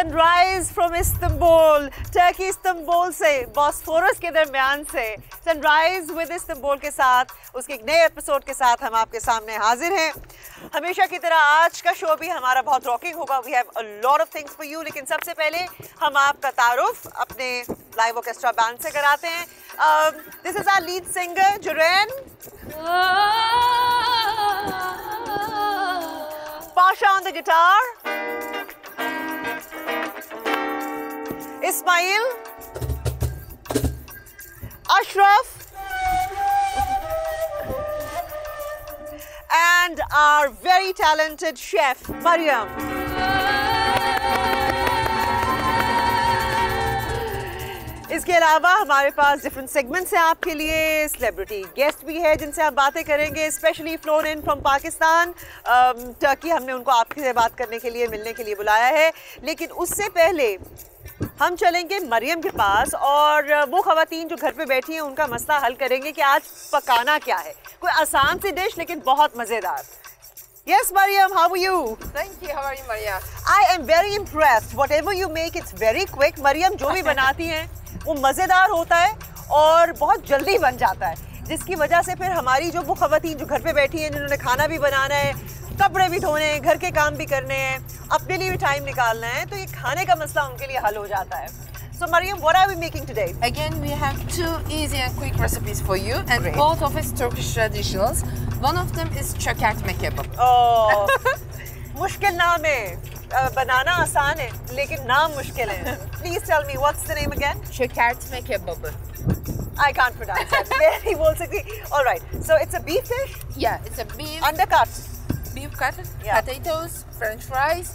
Sunrise from Istanbul, Turkey Istanbul से, Bosphorus के दरमियान से सनराइज विद इस्तांबुल के साथ उसके एक नए एपिसोड के साथ हम आपके सामने हाजिर हैं। हमेशा की तरह आज का शो भी हमारा बहुत रॉकिंग होगा। We have a lot of things for you, लेकिन सबसे पहले हम आपका तारुफ अपने लाइव ऑर्केस्ट्रा बैंड से कराते हैं। This is our lead singer Zurain, Pasha on the guitar, Ismail, Ashraf, and our very talented chef, Mariam. इसके अलावा हमारे पास डिफरेंट सेगमेंट्स हैं आपके लिए। सेलिब्रिटी गेस्ट भी है जिनसे आप बातें करेंगे, specially flown in from Pakistan, Turkey. हमने उनको आपसे बात करने के लिए, मिलने के लिए बुलाया है। लेकिन उससे पहले हम चलेंगे मरियम के पास और वो खवातीन जो घर पे बैठी हैं उनका मसला हल करेंगे कि आज पकाना क्या है। कोई आसान सी डिश लेकिन बहुत मज़ेदार। Yes, Mariam, how are you? Thank you. How are you, Maria? I am very impressed. Whatever you make, it's very quick. Mariam जो भी बनाती हैं वो मज़ेदार होता है और बहुत जल्दी बन जाता है, जिसकी वजह से फिर हमारी जो वो खवातीन जो घर पे बैठी हैं, जिन्होंने खाना भी बनाना है, कपड़े भी धोने हैं, घर के काम भी करने हैं, अपने लिए भी टाइम निकालना है, तो ये खाने का मसला उनके लिए हल हो जाता है। So Mariam, what are we making today? Again, we have two easy and quick recipes for you, and Great. both of us Turkish traditionals. One of them is çökertme kebab. Oh, मुश्किल नाम है, बनाना आसान है लेकिन नाम मुश्किल है। Please tell me what's the name again? Çökertme kebabı. I can't pronounce that. Very well सकती। All right. So it's a beef dish. Yeah, it's a beef Undercut. cut, Yeah. potatoes, French fries,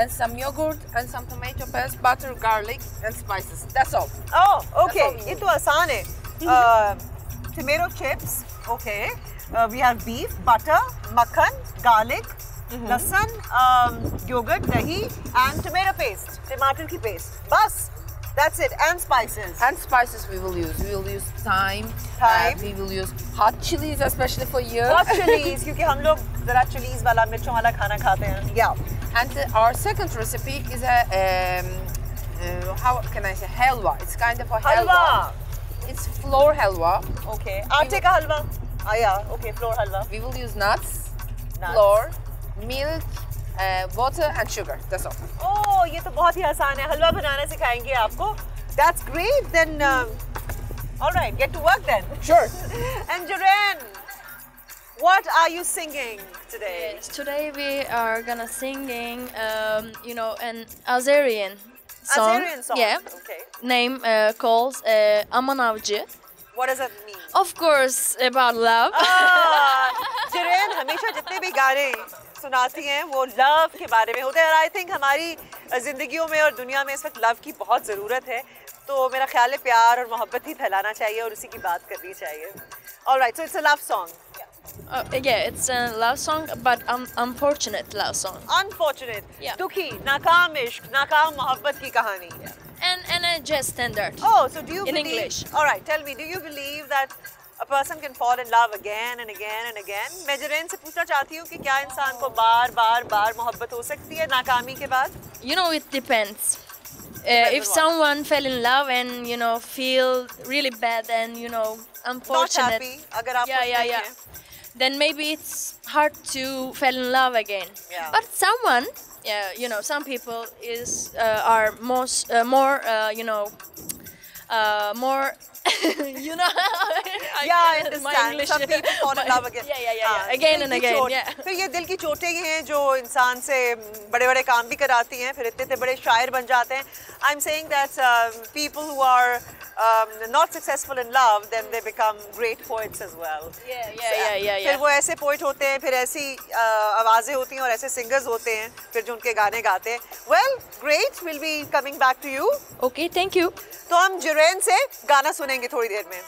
and some yogurt and some tomato paste, butter, garlic, and spices. That's all. Oh, okay. That's all. ये तो आसान है। Tomato chips. Okay. We have beef, butter, makhan, garlic, लहसुन, yogurt, dahi, and tomato paste. टमाटर की paste. बस. That's it. And spices. And spices we will use. We will use thyme. Thyme. We will use hot chilies, especially for you. Hot chilies, क्योंकि हम लोग ज़रा chilies वाला, मिर्चों वाला खाना खाते हैं। Yeah. And our second recipe is a how can I say, halwa. It's kind of a halwa. Halwa. It's flour halwa. Okay. आटे का हलवा. Yeah. Okay. Flour halwa. We will use nuts, Nuts. flour, milk, water, and sugar. That's all. Oh, ये तो बहुत ही आसान है। हलवा बनाना सिखाएंगे आपको। That's great. Then, all right, get to work then. Sure. And Juren, what are you singing today? Yes, today we are gonna singing, an Azerian song. Azerian song. Yeah. Okay. Name calls Aman Avcı. What does that mean? Of course, about love. Juren हमेशा जितने भी गाने सुनाती हैं वो love के बारे में होते हैं। और आई थिंक हमारी ज़िंदगियों में और दुनिया में इस वक्त लव की बहुत ज़रूरत है, तो मेरा ख्याल है प्यार और मोहब्बत ही फैलाना चाहिए और उसी की बात करनी चाहिए। All right, so it's a love song. Yeah, it's a love song, but unfortunate love song. Unfortunate. Yeah. दुखी, नाकाम इश्क, नाकाम मोहब्बत की कहानी। And a jazz standard. Oh, so do you In believe? English. All right, tell me, do you believe that a person can fall in love again and again and again? मैं जुरैन से पूछना चाहती हूँ कि क्या इंसान को बार मोहब्बत हो सकती है नाकामी के बाद? You know, it depends. Depends If on what? someone fell in love and feel really bad and Not unfortunate, happy. अगर आप खुश नहीं हैं। then maybe it's hard to fall in love again. Yeah. But someone, some people are more, more, Yeah, I understand. Some people fall in love again. Yeah. Again and again. Yeah. फिर ये दिल की चोटें ही हैं जो इंसान से बड़े-बड़े काम भी कराती हैं, फिर इतने बड़े शायर बन जाते हैं। I'm saying that people who are not successful in love, then they become great poets as well. Yeah. फिर वो ऐसे पोइट होते हैं, फिर ऐसी आवाज़ें होती हैं और ऐसे सिंगर्स होते हैं फिर जो उनके गाने गाते हैं। Well, great. We'll be coming back to you. Okay, thank you. तो हम जुरैन से गाना सुनेंगे थोड़ी देर में।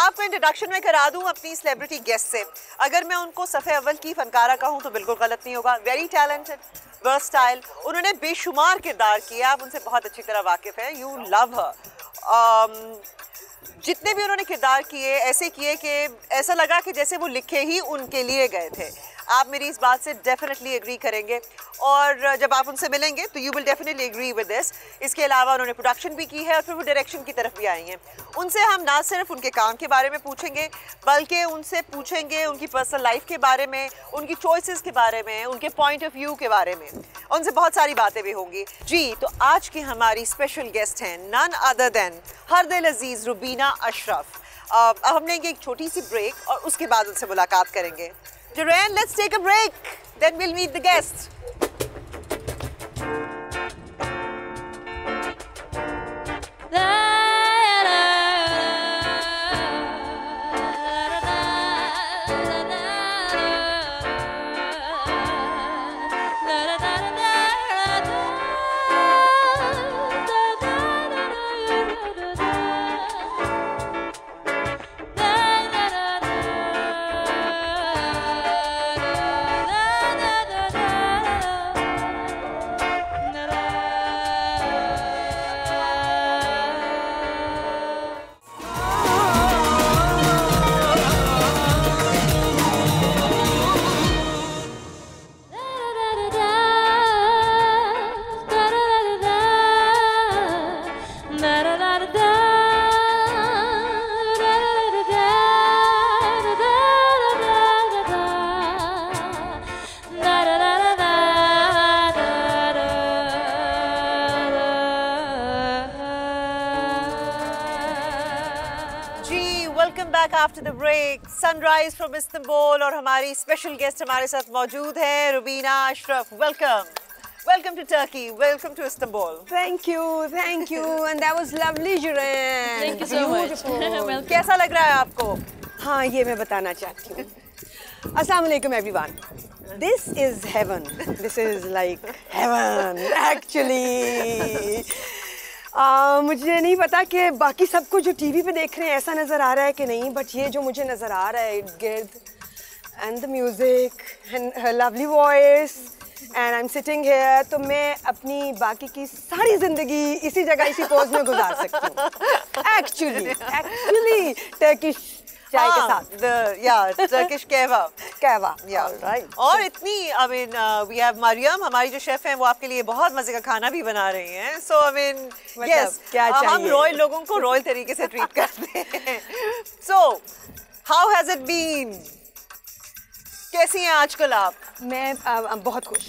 आपको इंट्रोडक्शन में करा दूं अपनी सेलिब्रिटी गेस्ट से। अगर मैं उनको सफ़े अव्वल की फनकारा कहूं तो बिल्कुल गलत नहीं होगा। वेरी टैलेंटेड, वर्सटाइल, उन्होंने बेशुमार किरदार किए, आप उनसे बहुत अच्छी तरह वाकिफ़ हैं। यू लव हर। जितने भी उन्होंने किरदार किए ऐसे किए कि ऐसा लगा कि जैसे वो लिखे ही उनके लिए गए थे। आप मेरी इस बात से डेफिनेटली एग्री करेंगे और जब आप उनसे मिलेंगे तो you will definitely agree with this. इसके अलावा उन्होंने प्रोडक्शन भी की है और फिर वो डायरेक्शन की तरफ भी आई हैं। उनसे हम ना सिर्फ उनके काम के बारे में पूछेंगे बल्कि उनसे पूछेंगे उनकी पर्सनल लाइफ के बारे में, उनकी चॉइसेस के बारे में, उनके पॉइंट ऑफ व्यू के बारे में, उनसे बहुत सारी बातें भी होंगी जी। तो आज की हमारी स्पेशल गेस्ट हैं नन अदर देन हर दिल अजीज रुबीना अशरफ। अब हम लेंगे एक छोटी सी ब्रेक और उसके बाद उनसे मुलाकात करेंगे। Joanne, let's take a break. Then we'll meet the guests. After the break, sunrise from Istanbul और हमारी स्पेशल गेस्ट हमारे साथ मौजूद है Rubina Ashraf. Welcome to Turkey. Welcome to Istanbul. Thank you, and that was lovely, Joanne. Thank you so much. कैसा लग रहा है आपको? हाँ, ये मैं बताना चाहती हूँ। Assalamu alaikum everyone. This is heaven. This is like heaven, actually. मुझे नहीं पता कि बाकी सबको जो टीवी पे देख रहे हैं ऐसा नज़र आ रहा है कि नहीं, बट ये जो मुझे नज़र आ रहा है, गिर्द and the music and her lovely voice and I am sitting here, तो मैं अपनी बाकी की सारी ज़िंदगी इसी जगह इसी पोज में गुजार सकती हूँ। एक्चुअली टर्किश चाय के साथ, टर्किश कहवा, राइट। और इतनी I mean we have Mariam, हमारी जो शेफ हैं वो आपके लिए बहुत मजे का खाना भी बना रही हैं। सो आई मीन यस, हम रॉयल लोगों को रॉयल तरीके से ट्रीट करते हैं। So how has it been? कैसी हैं आजकल आप? मैं बहुत खुश।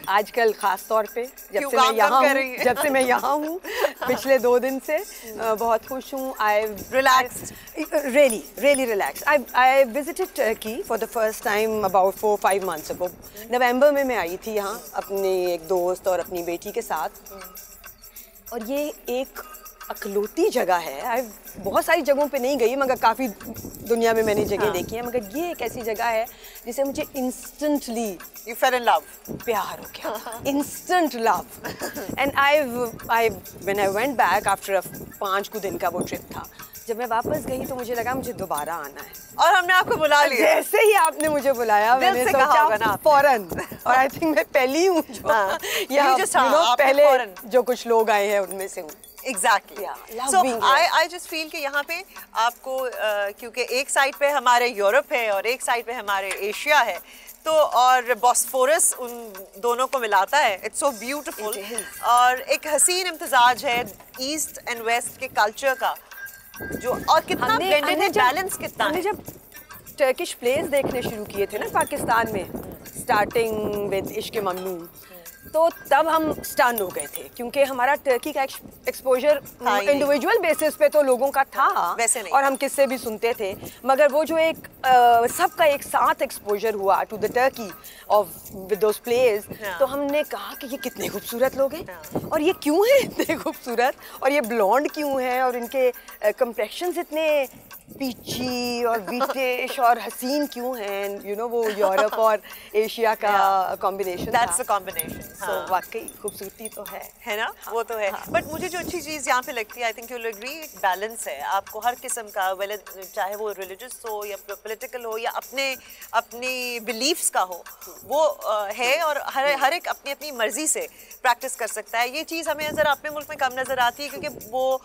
आजकल खास तौर पे जब से मैं यहाँ हूँ पिछले 2 दिन से बहुत खुश हूँ। आई relaxed, really relaxed. I visited Turkey for the first time about 4-5 months ago. नवंबर में मैं आई थी यहाँ अपने एक दोस्त और अपनी बेटी के साथ, और ये एक अकलौती जगह है। बहुत सारी जगहों पे नहीं गई मगर काफ़ी दुनिया में मैंने जगह देखी है, मगर ये एक ऐसी जगह है जिसे मुझे instantly You fell in love. प्यार हो गया, instant love. And when I went back after 5 दिन का वो ट्रिप था, जब मैं वापस गई तो मुझे लगा मुझे दोबारा आना है, और हमने आपको बुला लिया। जैसे ही आपने मुझे बुलाया मैंने सोचा फौरन, और आई थिंक मैं पहली हूँ जो यहाँ पहले जो कुछ लोग आए हैं उनमें से हूँ। Exactly. So I just feel कि यहाँ पे आपको क्योंकि एक साइड पे हमारे यूरोप है और एक साइड पे हमारे एशिया है, तो और बॉस्फोरस उन दोनों को मिलाता है। इट्स सो ब्यूटीफुल, और एक हसीन इम्तिजाज है ईस्ट एंड वेस्ट के कल्चर का, जो और कितना ब्लेंडेड है, बैलेंस कितना है। जब टर्किश प्लेस देखने शुरू किए थे ना पाकिस्तान में, स्टार्टिंग विद इश्क ममनू, तो तब हम स्टन हो गए थे क्योंकि हमारा टर्की का एक्सपोजर इंडिविजुअल बेसिस पे तो लोगों का था वैसे नहीं, और हम किससे भी सुनते थे, मगर वो जो एक सबका एक साथ एक्सपोजर हुआ to the Turkey of with those place, तो हमने कहा कि ये कितने खूबसूरत लोग हैं और ये क्यों हैं इतने खूबसूरत, और ये ब्लॉन्ड क्यों हैं, और इनके कम्प्लेक्शंस इतने पीची और ब्रिटिश और हसीन क्यों हैं, यू नो वो यूरोप और एशिया का combination. That's a combination. So वाकई खूबसूरती तो है ना, वो तो है। बट मुझे जो अच्छी चीज़ यहाँ पे लगती है, I think you will agree, balance है। आपको हर किस्म का, चाहे वो रिलीजियस हो या पॉलिटिकल हो या अपनी बिलीफ्स का हो, वो है, और हर एक अपनी अपनी मर्जी से प्रैक्टिस कर सकता है। ये चीज़ हमें नज़र अपने मुल्क में कम नज़र आती है क्योंकि वो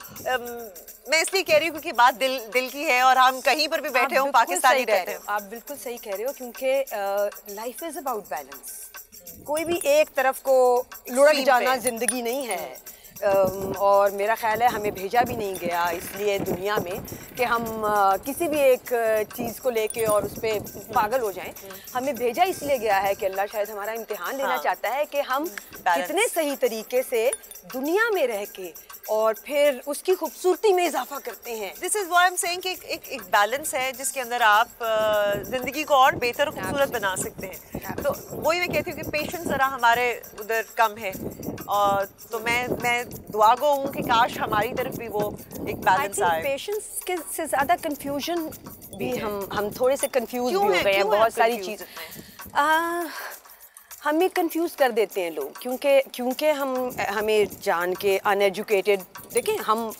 मैं इसलिए कह रही हूँ क्योंकि बात दिल की है और हम कहीं पर भी बैठे हों पाकिस्तानी रहते हैं। आप बिल्कुल सही कह रहे हो क्योंकि लाइफ इज अबाउट बैलेंस। कोई भी एक तरफ को लुढ़क जाना जिंदगी नहीं है। और मेरा ख्याल है हमें भेजा भी नहीं गया इसलिए दुनिया में कि हम किसी भी एक चीज़ को लेके और उस पर पागल हो जाएं। हमें भेजा इसलिए गया है कि अल्लाह शायद हमारा इम्तिहान लेना चाहता है कि हम कितने सही तरीके से दुनिया में रह के और फिर उसकी खूबसूरती में इजाफा करते हैं। This is what I am saying कि एक बैलेंस है जिसके अंदर आप जिंदगी को और बेहतर खूबसूरत बना सकते हैं। तो वही मैं कहती हूँ कि पेशेंस ज़रा हमारे उधर कम है और तो मैं दुआ गो हूँ कि काश हमारी तरफ भी वो एक बैलेंस आए। पेशेंस के से ज़्यादा कंफ्यूजन भी हम थोड़े से कंफ्यूज भी हो गए हैं बहुत सारी चीज़ें। हमें कंफ्यूज कर देते हैं लोग क्योंकि हमें जान के अनएजुकेटेड। देखें हम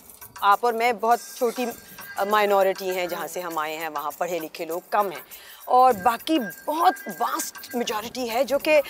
आप और मैं बहुत छोटी माइनॉरिटी हैं जहाँ से हम आए हैं, वहाँ पढ़े लिखे लोग कम हैं और बाकी बहुत वास्ट मेजॉरिटी है जो कि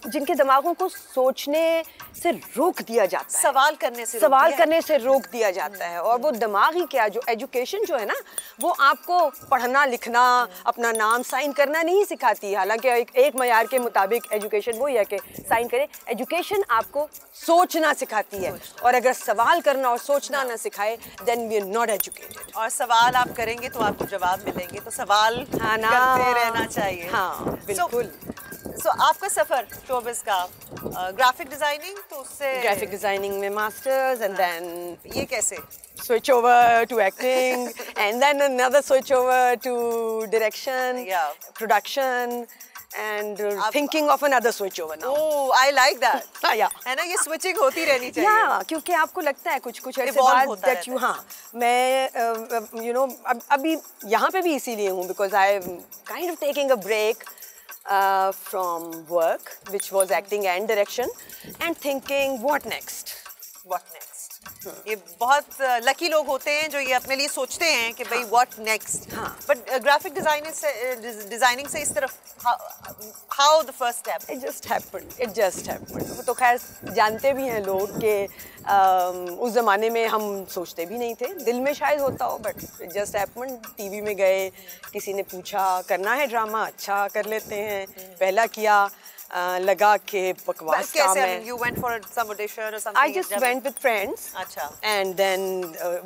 जिनके दिमागों को सोचने से रोक दिया जाता है, सवाल करने से रोक दिया जाता है। और वो दिमाग ही क्या, जो एजुकेशन जो है ना वो आपको पढ़ना लिखना अपना नाम साइन करना नहीं सिखाती। हालांकि एक मयार के मुताबिक एजुकेशन वही है कि साइन करें। एजुकेशन आपको सोचना सिखाती है और अगर सवाल करना और सोचना ना सिखाए then we are not educated. और सवाल आप करेंगे तो आपको जवाब मिलेंगे, तो सवाल करते रहना चाहिए। हाँ बिल्कुल। सो आपका सफर शोबिज़ का ग्राफिक डिजाइनिंग, तो उससे ग्राफिक डिजाइनिंग में मास्टर्स एंड देन ये कैसे switch over to acting and then another switch over to direction, production and thinking of another switch over now. Oh, I like that. Yeah. है ना, ये switching होती रहनी चाहिए। Yeah, क्योंकि आपको लगता है कुछ ऐसे बाद that you हाँ मैं you know अभी यहाँ पे भी इसीलिए हूँ because I am kind of taking a break from work which was acting and direction and thinking what next. ये बहुत लकी लोग होते हैं जो ये अपने लिए सोचते हैं कि भाई what next. But graphic designing से इस तरफ how the first step? It just happened. वो तो खैर जानते भी हैं लोग कि उस ज़माने में हम सोचते भी नहीं थे, दिल में शायद होता हो but it just happened. TV में गए, किसी ने पूछा करना है ड्रामा, अच्छा कर लेते हैं, पहला किया, लगा के बकवास काम है। You went for some audition or something? I just went with friends. अच्छा. And then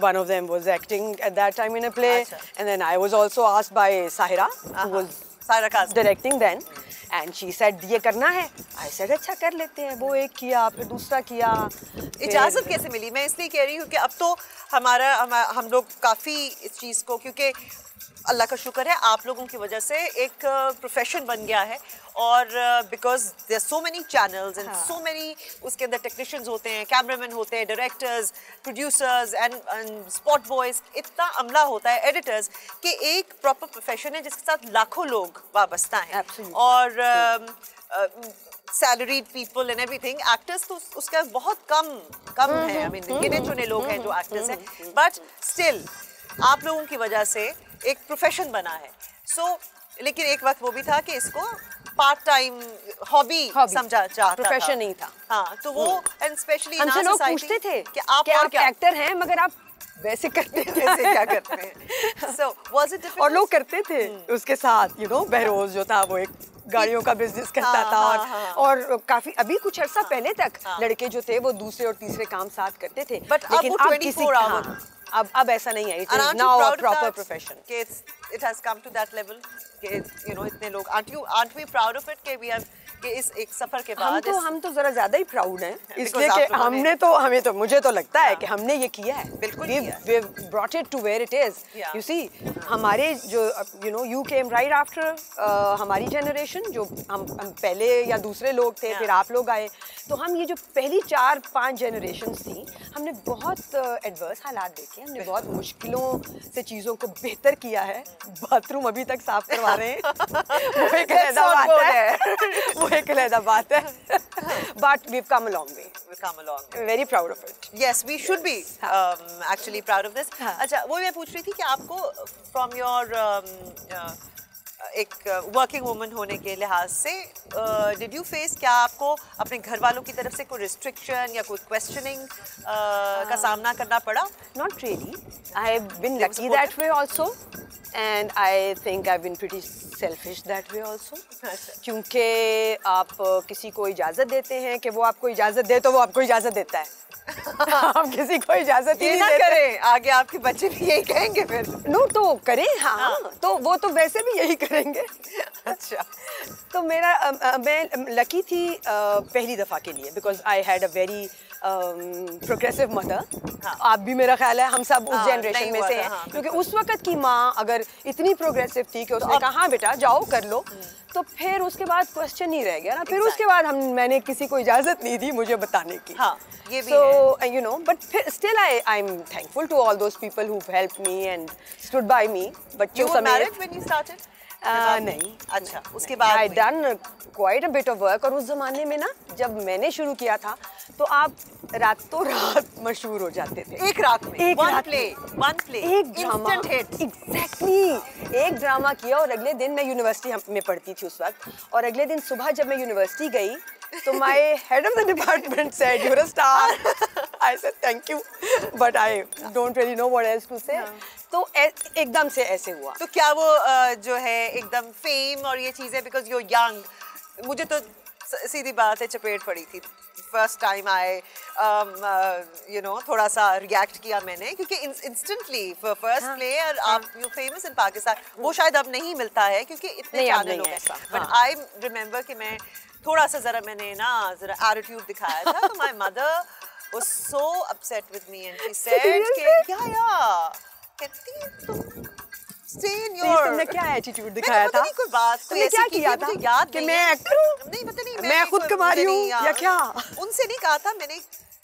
one of them was acting at that time in a play. अच्छा. And then I was also asked by Sahira, who was directing then. And she said ये करना है। I said अच्छा कर लेते हैं। वो एक किया, फिर दूसरा किया। इजाज़त कैसे मिली? मैं इसलिए कह रही हूँ कि अब तो हम लोग काफ़ी इस चीज़ को, क्योंकि अल्लाह का शुक्र है आप लोगों की वजह से एक प्रोफेशन बन गया है और because there so many channels and so many, उसके अंदर टेक्नीशियंस होते हैं, कैमरामैन होते हैं, directors, producers and spot boys, इतना अमला होता है, एडिटर्स, कि एक प्रॉपर प्रोफेशन है जिसके साथ लाखों लोग वाबस्ता हैं। और salaried people and everything. Actors तो उसका बहुत कम है, आई मीन गिने चुने लोग हैं जो एक्टर्स हैं, बट स्टिल आप लोगों की वजह से एक प्रोफेशन बना है। लेकिन एक वक्त वो भी था कि इसको पार्ट टाइम हॉबी समझा जाता था, प्रोफेशन नहीं था। हाँ, तो वो एंड स्पेशली हमसे लोग पूछते थे कि आप एक्टर हैं मगर आप वैसे करते हैं, वैसे क्या करते हैं? So was it difficult? और लोग करते थे उसके साथ, you know, बहरोज जो था वो एक गाड़ियों का बिजनेस करता था और काफी अभी कुछ अर्सा पहले तक लड़के जो थे वो दूसरे और तीसरे काम साथ करते थे। लेकिन अब 24 आवर अब ऐसा नहीं है। It is now a proper profession. It has come to that level. You know, इतने लोग aren't we proud of it कि we have कि इस एक सफर के बाद हम तो जरा ज्यादा ही प्राउड हैं इसलिए कि मुझे तो लगता है कि हमने ये किया है। बिल्कुल we've brought it to where it is. You see, हमारे जो you know you came right after हमारी जनरेशन, जो हम पहले या दूसरे लोग थे, फिर आप लोग आए, तो हम ये जो पहली 4-5 जनरेशंस थी, हमने बहुत एडवर्स हालात देखे, हमने बहुत मुश्किलों से चीज़ों को बेहतर किया है। बाथरूम अभी तक साफ करवा रहे हैं वो एक अलग बात है but we've come a long way. We're very proud of it. Yes, we should be actually proud of this. अच्छा, वो मैं पूछ रही थी कि आपको from your एक वर्किंग वुमन होने के लिहाज से डिड यू फेस, क्या आपको अपने घर वालों की तरफ से कोई रिस्ट्रिक्शन या कोई क्वेश्चनिंग का सामना करना पड़ा? Not really. I've been lucky that way also, and I think I've been pretty selfish that way also. क्योंकि आप किसी को इजाज़त देते हैं कि वो आपको इजाज़त दे, तो वो आपको इजाज़त देता है। आप किसी को इजाज़त ही ये नहीं ना देते। करें, आगे आपके बच्चे भी यही कहेंगे फिर। नो तो करें, हाँ, तो वो तो वैसे भी यही करेंगे। अच्छा, तो मैं लकी थी पहली दफ़ा के लिए, because I had a very progressive mother. आप भी मेरा ख्याल है हम सब उस जनरेशन में से हैं, क्योंकि उस वक्त की माँ अगर इतनी प्रोग्रेसिव थी कि उसने कहा हाँ बेटा जाओ कर लो, तो फिर उसके बाद क्वेश्चन नहीं रह गया ना। फिर उसके बाद मैंने किसी को इजाज़त नहीं दी मुझे बताने की। हाँ, ये भी so you know, but still I'm thankful to all those people who've helped me and stood by me. But You were married when you started? नहीं। अच्छा, उसके बाद I done quite a bit of work, और उस जमाने में ना जब मैंने शुरू किया था तो आप रातों रात मशहूर हो जाते थे। एक रात में एक one रात play, एक ड्रामा, instant hit. एग्जैक्टली एक ड्रामा किया, और अगले दिन मैं यूनिवर्सिटी में पढ़ती थी उस वक्त, और अगले दिन सुबह जब मैं यूनिवर्सिटी गई तो my head of the department said you are a star. I said thank you, but I don't really know what else to say. तो एकदम से ऐसे हुआ। तो क्या वो जो है एकदम फेम और ये चीजें, बिकॉज यू यंग, मुझे तो सीधी बात है चपेट पड़ी थी फर्स्ट टाइम आए, यू नो, थोड़ा सा रिएक्ट किया मैंने, क्योंकि इंस्टेंटली फर्स्ट प्ले और आप यू फेमस इन पाकिस्तान, वो शायद अब नहीं मिलता है क्योंकि इतने चैनल हो गए। बट आई रिमेंबर कि मैं थोड़ा सा मैंने ना एटीट्यूड दिखाया था, तो my mother was so upset with me and she said कि या कहती तुम stay in your, तुमने क्या एटीट्यूड दिखाया था? कोई बात तुमने क्या किया था? याद कि मैं एक्टर हूँ? नहीं, पता नहीं, मैं खुद कमारी हूँ या क्या? उनसे नहीं कहा था मैंने,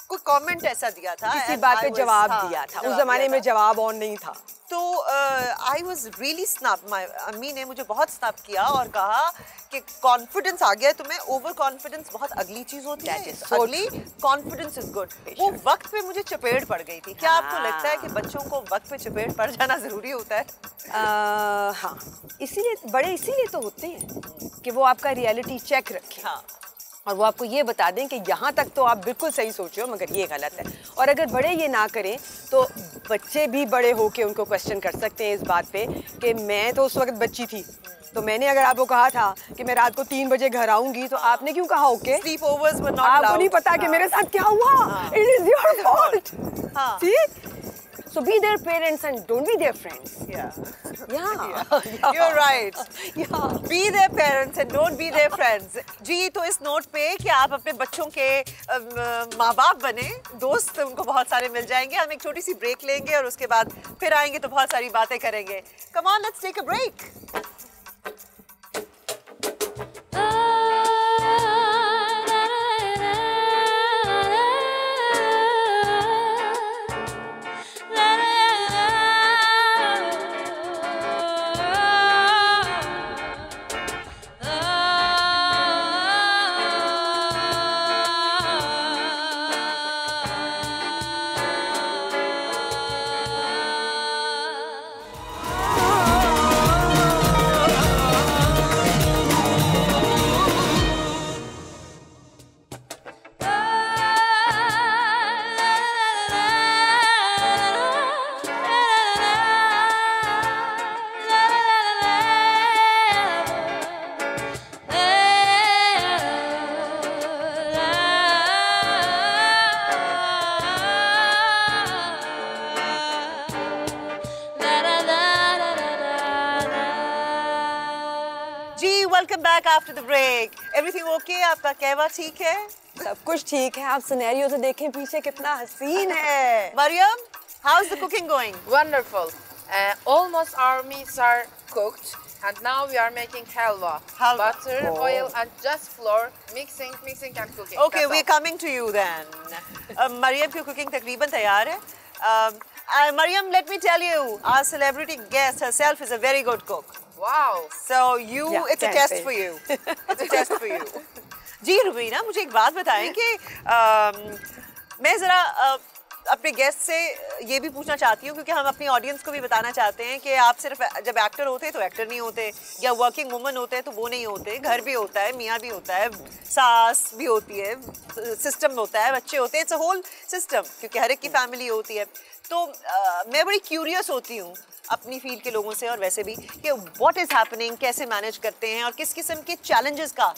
कोई कमेंट ऐसा दिया था, किसी बात पे जवाब दिया था। उस जमाने में जवाब ऑन नहीं था। तो आई वॉज रियली स्नब, माई अम्मी ने मुझे बहुत स्नब किया और कहा कि कॉन्फिडेंस आ गया तुम्हें, ओवर कॉन्फिडेंस बहुत अगली चीज होती है, अगली कॉन्फिडेंस इज गुड। वो वक्त पे मुझे चपेट पड़ गई थी। क्या आपको लगता है कि बच्चों को वक्त पे चपेट पड़ जाना जरूरी होता है? हाँ, इसीलिए बड़े इसीलिए तो होते हैं कि वो आपका रियलिटी चेक रखें। हाँ, और वो आपको ये बता दें कि यहाँ तक तो आप बिल्कुल सही सोच रहे हो, मगर ये गलत है। और अगर बड़े ये ना करें तो बच्चे भी बड़े होके उनको क्वेश्चन कर सकते हैं इस बात पे कि मैं तो उस वक्त बच्ची थी, तो मैंने अगर आपको कहा था कि मैं रात को 3 बजे घर आऊंगी, तो आपने क्यों कहा okay? Sleepovers were not allowed. आपको नहीं पता कि मेरे साथ क्या हुआ। It is your fault. See, so be their parents and don't be their friends. You're right. Be their parents and don't be their friends. जी, तो इस नोट पे कि आप अपने बच्चों के माँ बाप बने, दोस्त उनको बहुत सारे मिल जाएंगे। हम एक छोटी सी ब्रेक लेंगे और उसके बाद फिर आएंगे तो बहुत सारी बातें करेंगे। Come on, let's take a break. Welcome back after the break. Everything okay? आपका कहवा ठीक है? सब कुछ ठीक है। आप सिनेरियो से देखें पीछे कितना हसीन है। Mariam, how's the cooking going? Wonderful. Almost our meats are cooked, and now we are making halwa. Butter, oil, and just flour, mixing and cooking. Okay, we're coming to you then. Mariam की cooking तकरीबन तैयार है. Mariam, let me tell you, our celebrity guest herself is a very good cook. Wow. So it's a test for you. It's a test for you. जी रुबीना, मुझे एक बात बताएं कि मैं ज़रा अपने गेस्ट से ये भी पूछना चाहती हूँ, क्योंकि हम अपनी ऑडियंस को भी बताना चाहते हैं कि आप सिर्फ जब एक्टर होते हैं तो एक्टर नहीं होते, या वर्किंग वुमन होते हैं तो वो नहीं होते, घर भी होता है, मियाँ भी होता है, सास भी होती है, सिस्टम होता है, बच्चे होते हैं, इट्स अ होल सिस्टम, क्योंकि हर एक की फैमिली होती है। तो मैं बड़ी क्यूरियस होती हूँ अपनी फील्ड के लोगों से और वैसे भी कि व्हाट इज़ हैपनिंग, कैसे मैनेज करते हैं और किस किस्म के चैलेंजेस का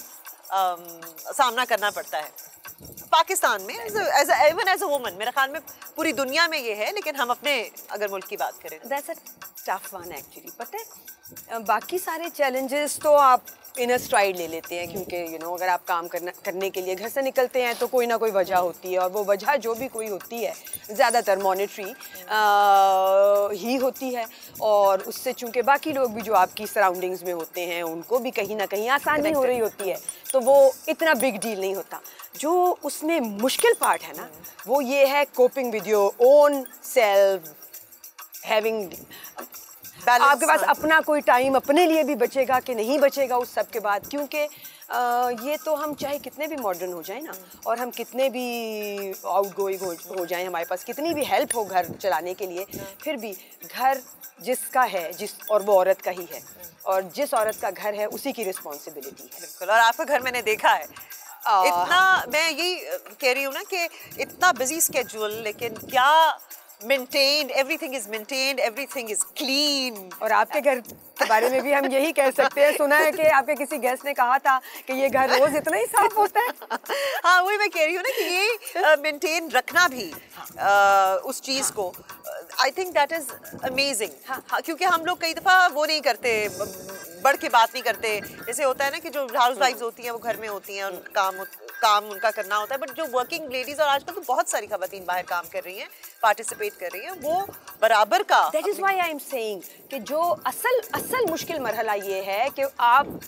सामना करना पड़ता है पाकिस्तान में इवन एज अ वुमन। मेरे ख्याल में पूरी दुनिया में ये है, लेकिन हम अपने अगर मुल्क की बात करें, that's a tough one actually. पता है बाकी सारे चैलेंजेस तो आप इन अ स्ट्राइड ले लेते हैं, क्योंकि अगर आप काम करने के लिए घर से निकलते हैं तो कोई ना कोई वजह होती है, और वो वजह जो भी कोई होती है ज़्यादातर मॉनेटरी ही होती है, और उससे चूंकि बाकी लोग भी जो आपकी सराउंडिंग्स में होते हैं उनको भी कहीं ना कहीं आसानी हो रही होती है, तो वो इतना बिग डील नहीं होता। जो उसमें मुश्किल पार्ट है ना, वो ये है coping with your own self, having आपके पास अपना कोई टाइम अपने लिए भी बचेगा कि नहीं बचेगा उस सब के बाद, क्योंकि ये तो हम चाहे कितने भी मॉडर्न हो जाए ना, और हम कितने भी आउटगोइंग हो जाएं, हमारे पास कितनी भी हेल्प हो घर चलाने के लिए, फिर भी घर जिसका है और वो औरत का ही है, और जिस औरत का घर है उसी की रिस्पॉन्सिबिलिटी है। बिल्कुल। और आपका घर मैंने देखा है इतना, मैं यही कह रही हूँ ना कि इतना बिजी स्केड्यूल, लेकिन क्या maintained, everything is maintained, everything is clean। और आपके घर के बारे में भी हम यही कह सकते हैं, सुना है कि आपके किसी गेस्ट ने कहा था कि ये घर रोज इतना ही साफ होता है। हाँ, वही मैं कह रही हूँ ना कि ये मेंटेन रखना भी उस चीज़ को, I think that is amazing. हाँ, क्योंकि हम लोग कई दफ़ा वो नहीं करते, बढ़ के बात नहीं करते, जैसे होता है ना कि जो हाउस वाइफ्स होती हैं वो घर में होती हैं, काम उनका करना होता है, बट जो वर्किंग लेडीज, और आजकल तो बहुत सारी खवातीन बाहर काम कर रही हैं, पार्टिसिपेट कर रही हैं, वो बराबर का। That is why I am saying कि जो असल मुश्किल मरहला ये है कि आप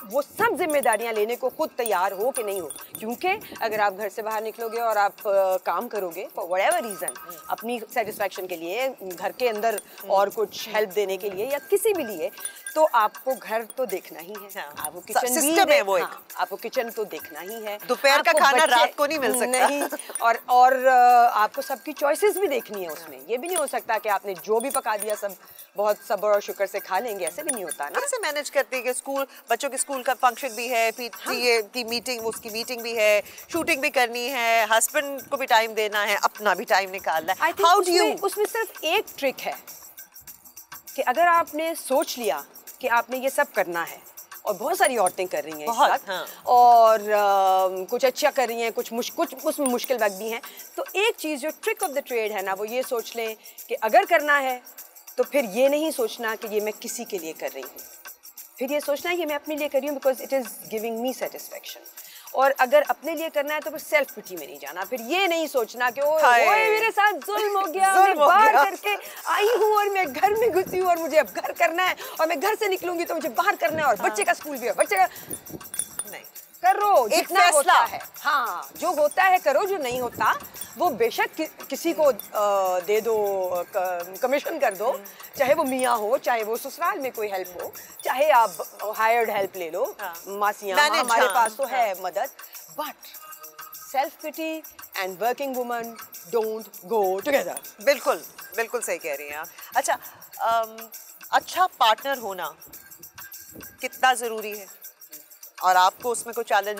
वो सब जिम्मेदारियां लेने को खुद तैयार हो कि नहीं हो, क्योंकि अगर आप घर से बाहर निकलोगे और आप काम करोगे फॉर व्हाटएवर रीजन, अपनी सेटिस्फैक्शन के लिए, घर के अंदर और कुछ हेल्प देने के लिए या किसी भी लिए, तो आपको घर तो देखना ही है। हाँ, आपको किचन भी है, वो एक आपको किचन तो देखना ही है। दोपहर का खाना रात को नहीं मिल सकता नहीं, और आपको सबकी चॉइसेस भी देखनी है उसमें। ये भी नहीं हो सकता कि आपने जो भी पका दिया सब बहुत सब्र और शुक्र से खा लेंगे, ऐसे भी नहीं होता ना। कैसे मैनेज करते हैं कि स्कूल, बच्चों के स्कूल का फंक्शन भी है, पीटीए की मीटिंग, उसकी मीटिंग भी है, शूटिंग भी करनी है, हस्बैंड को भी टाइम देना है, अपना भी टाइम निकालना है। How do you? उसमें सिर्फ एक ट्रिक है कि अगर आपने सोच लिया कि आपने ये सब करना है, और बहुत सारी औरतें कर रही हैं इस वक्त, हाँ। और कुछ अच्छा कर रही हैं, कुछ उसमें मुश्किल वक्त भी हैं, तो एक चीज़ जो ट्रिक ऑफ द ट्रेड है ना, वो ये सोच लें कि अगर करना है तो फिर ये नहीं सोचना कि ये मैं किसी के लिए कर रही हूँ, फिर ये सोचना है कि मैं अपने लिए कर रही हूँ because it is giving me satisfaction. और अगर अपने लिए करना है तो फिर सेल्फ पिटी में नहीं जाना, फिर ये नहीं सोचना कि ओए मेरे साथ जुल्म हो गया, मैं बाहर करके आई हूँ और मैं घर में घुसी हूँ और मुझे अब घर करना है, और मैं घर से निकलूंगी तो मुझे बाहर करना है, और बच्चे का स्कूल भी है, बच्चे का नहीं करो, जितना होता है हाँ जो होता है करो, जो नहीं होता वो बेशक किसी को दे दो, कमीशन कर दो, चाहे वो मियाँ हो, चाहे वो ससुराल में कोई हेल्प हो, चाहे आप हायर्ड हेल्प ले लो, मासियाँ हमारे पास तो है मदद, but self pity and working woman don't go together. बिल्कुल बिल्कुल सही कह रही हैं आप। अच्छा, अच्छा पार्टनर होना कितना ज़रूरी है, और आपको उसमें कोई चैलेंज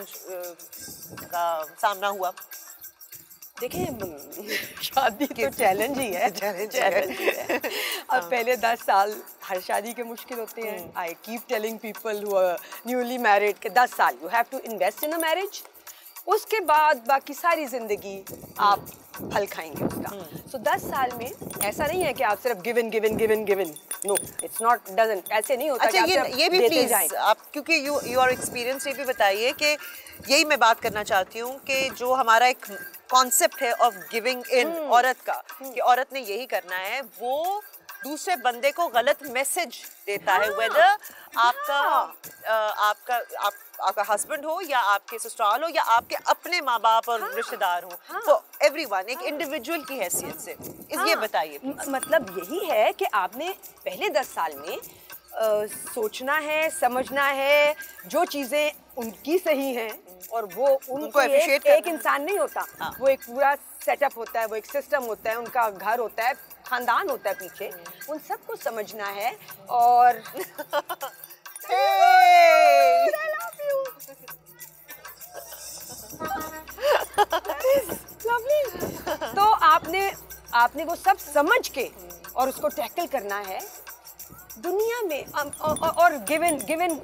का सामना हुआ? देखिए शादी तो चैलेंज ही है, चैलेंज ही है। अब पहले 10 साल हर शादी के मुश्किल होते हैं। I keep telling people who are newly married कि 10 साल you have to invest in a marriage, उसके बाद बाकी सारी जिंदगी आप फल खाएंगे उसका। सो 10 साल में ऐसा नहीं है कि आप सिर्फ given no, it's not, doesn't, ऐसे नहीं होता। अच्छा, ये भी प्लीज आप, क्योंकि यू आर एक्सपीरियंस, ये भी बताइए कि यही मैं बात करना चाहती हूँ कि जो हमारा एक कॉन्सेप्ट है ऑफ गिविंग इन औरत का, कि औरत ने यही करना है, वो दूसरे बंदे को गलत मैसेज देता है, वेदर आपका हस्बैंड हो या आपके ससुराल हो या आपके अपने माँ बाप और रिश्तेदार हो, तो एवरीवन एक इंडिविजुअल की हैसियत से। ये बताइए। मतलब यही है कि आपने पहले 10 साल में सोचना है, समझना है, जो चीज़ें उनकी सही हैं, और वो उनको एक इंसान नहीं होता, वो एक पूरा सेटअप होता है, वो एक सिस्टम होता है, उनका घर होता है, खानदान होता है पीछे, उन सबको समझना है और I love you. That is lovely. तो आपने वो सब समझ के और उसको टैकल करना है दुनिया में और गिवन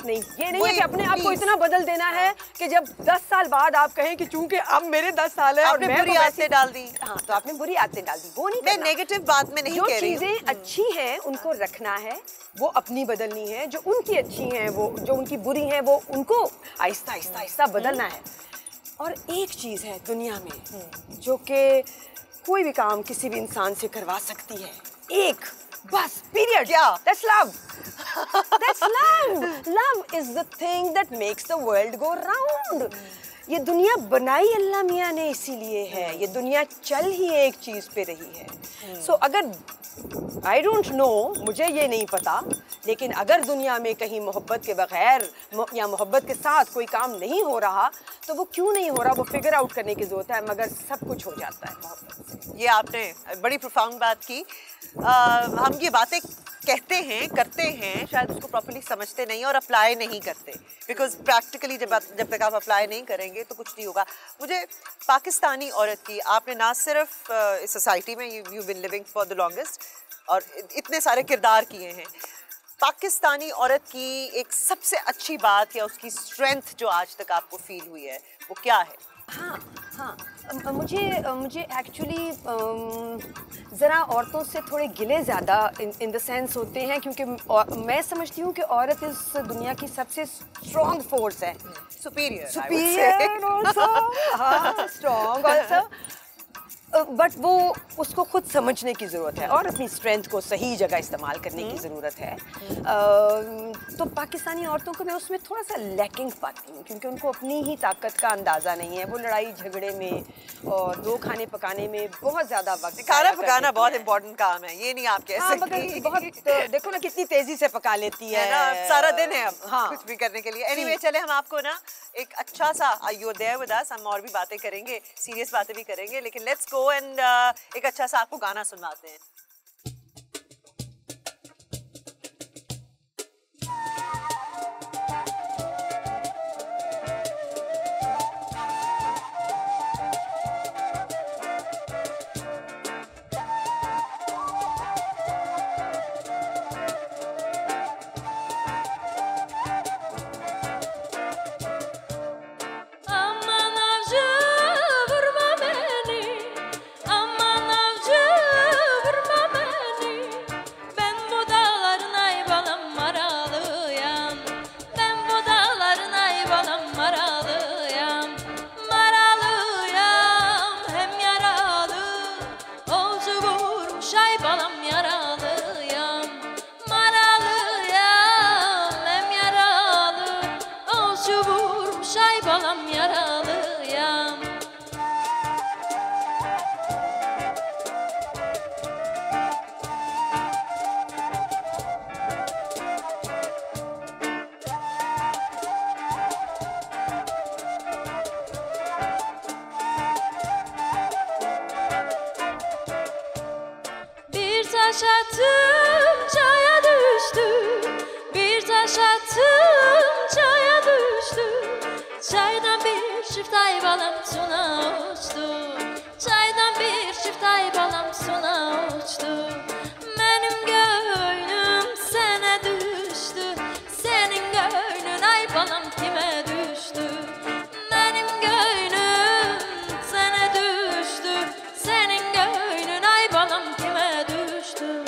नहीं, ये नहीं है कि अपने आप को इतना बदल देना है कि जब 10 साल बाद आप कहें कि चूंकि अब मेरे 10 साल है और मैं बुरी आदतें डाल दी। हाँ, तो आपने बुरी आदतें डाल दी, वो नहीं मैं करना। नेगेटिव बात में नहीं कह रही हूँ। जो चीजें अच्छी हैं उनको रखना है, वो अपनी बदलनी है, जो उनकी अच्छी हैं वो, जो उनकी बुरी हैं वो उनको आहिस्ता आहिस्ता आहिस्ता बदलना है। और एक चीज है दुनिया में जो कि कोई भी काम किसी भी इंसान से करवा सकती है, एक बस, पीरियड। क्या? That's love. That's love. Love is the thing that makes the world go round. ये दुनिया बनाई अल्लाह मियाँ ने इसीलिए है, ये दुनिया चल ही एक चीज पे रही है। So अगर I don't know, मुझे ये नहीं पता, लेकिन अगर दुनिया में कहीं मोहब्बत के बगैर या मोहब्बत के साथ कोई काम नहीं हो रहा, तो वो क्यों नहीं हो रहा, वो फिगर आउट करने की जरूरत है, मगर सब कुछ हो जाता है मोहब्बत से। ये आपने बड़ी प्रोफाउंड बात की। हम ये बातें कहते हैं, करते हैं, शायद उसको प्रॉपर्ली समझते नहीं और अप्लाई नहीं करते, बिकॉज प्रैक्टिकली जब तक आप अप्लाई नहीं करेंगे तो कुछ नहीं होगा। मुझे पाकिस्तानी औरत की, आपने ना सिर्फ इस सोसाइटी में you been living for the longest और इतने सारे किरदार किए हैं, पाकिस्तानी औरत की एक सबसे अच्छी बात या उसकी स्ट्रेंथ जो आज तक आपको फील हुई है, वो क्या है? हाँ, मुझे एक्चुअली ज़रा औरतों से थोड़े गिले ज़्यादा इन द सेंस होते हैं, क्योंकि मैं समझती हूँ कि औरत इस दुनिया की सबसे स्ट्रॉन्ग फोर्स है। सुपीरियर ऑल्सो, हाँ, स्ट्रॉन्ग ऑल्सो, बट वो उसको खुद समझने की ज़रूरत है और अपनी स्ट्रेंथ को सही जगह इस्तेमाल करने की ज़रूरत है। तो पाकिस्तानी औरतों को मैं उसमें थोड़ा सा लैकिंग पाती हूँ, क्योंकि उनको अपनी ही ताकत का अंदाज़ा नहीं है। वो लड़ाई झगड़े में और 2 खाने पकाने में बहुत ज़्यादा वक्त, खाना पकाना बहुत इंपॉर्टेंट काम है, ये नहीं आप कह सकती। मगर बहुत देखो ना कितनी तेज़ी से पका लेती है ना, सारा दिन है अब हाँ, कुछ भी करने के लिए। एनीवे, चले हम आपको ना एक अच्छा सा, यू देयर विद अस, हम और भी बातें करेंगे, सीरियस बातें भी करेंगे, लेकिन लेट्स गो एंड एक अच्छा सा आपको गाना सुनाते हैं। taş attım çaya düştü. Bir taş attım çaya düştü. Çaydan bir çift ay balam suna uçtu. Çaydan bir çift ay balam suna uçtu. Benim gönlüm sana düştü. Senin gönlün ay balam kime düştü? Benim gönlüm sana düştü. Senin gönlün ay balam kime düştü?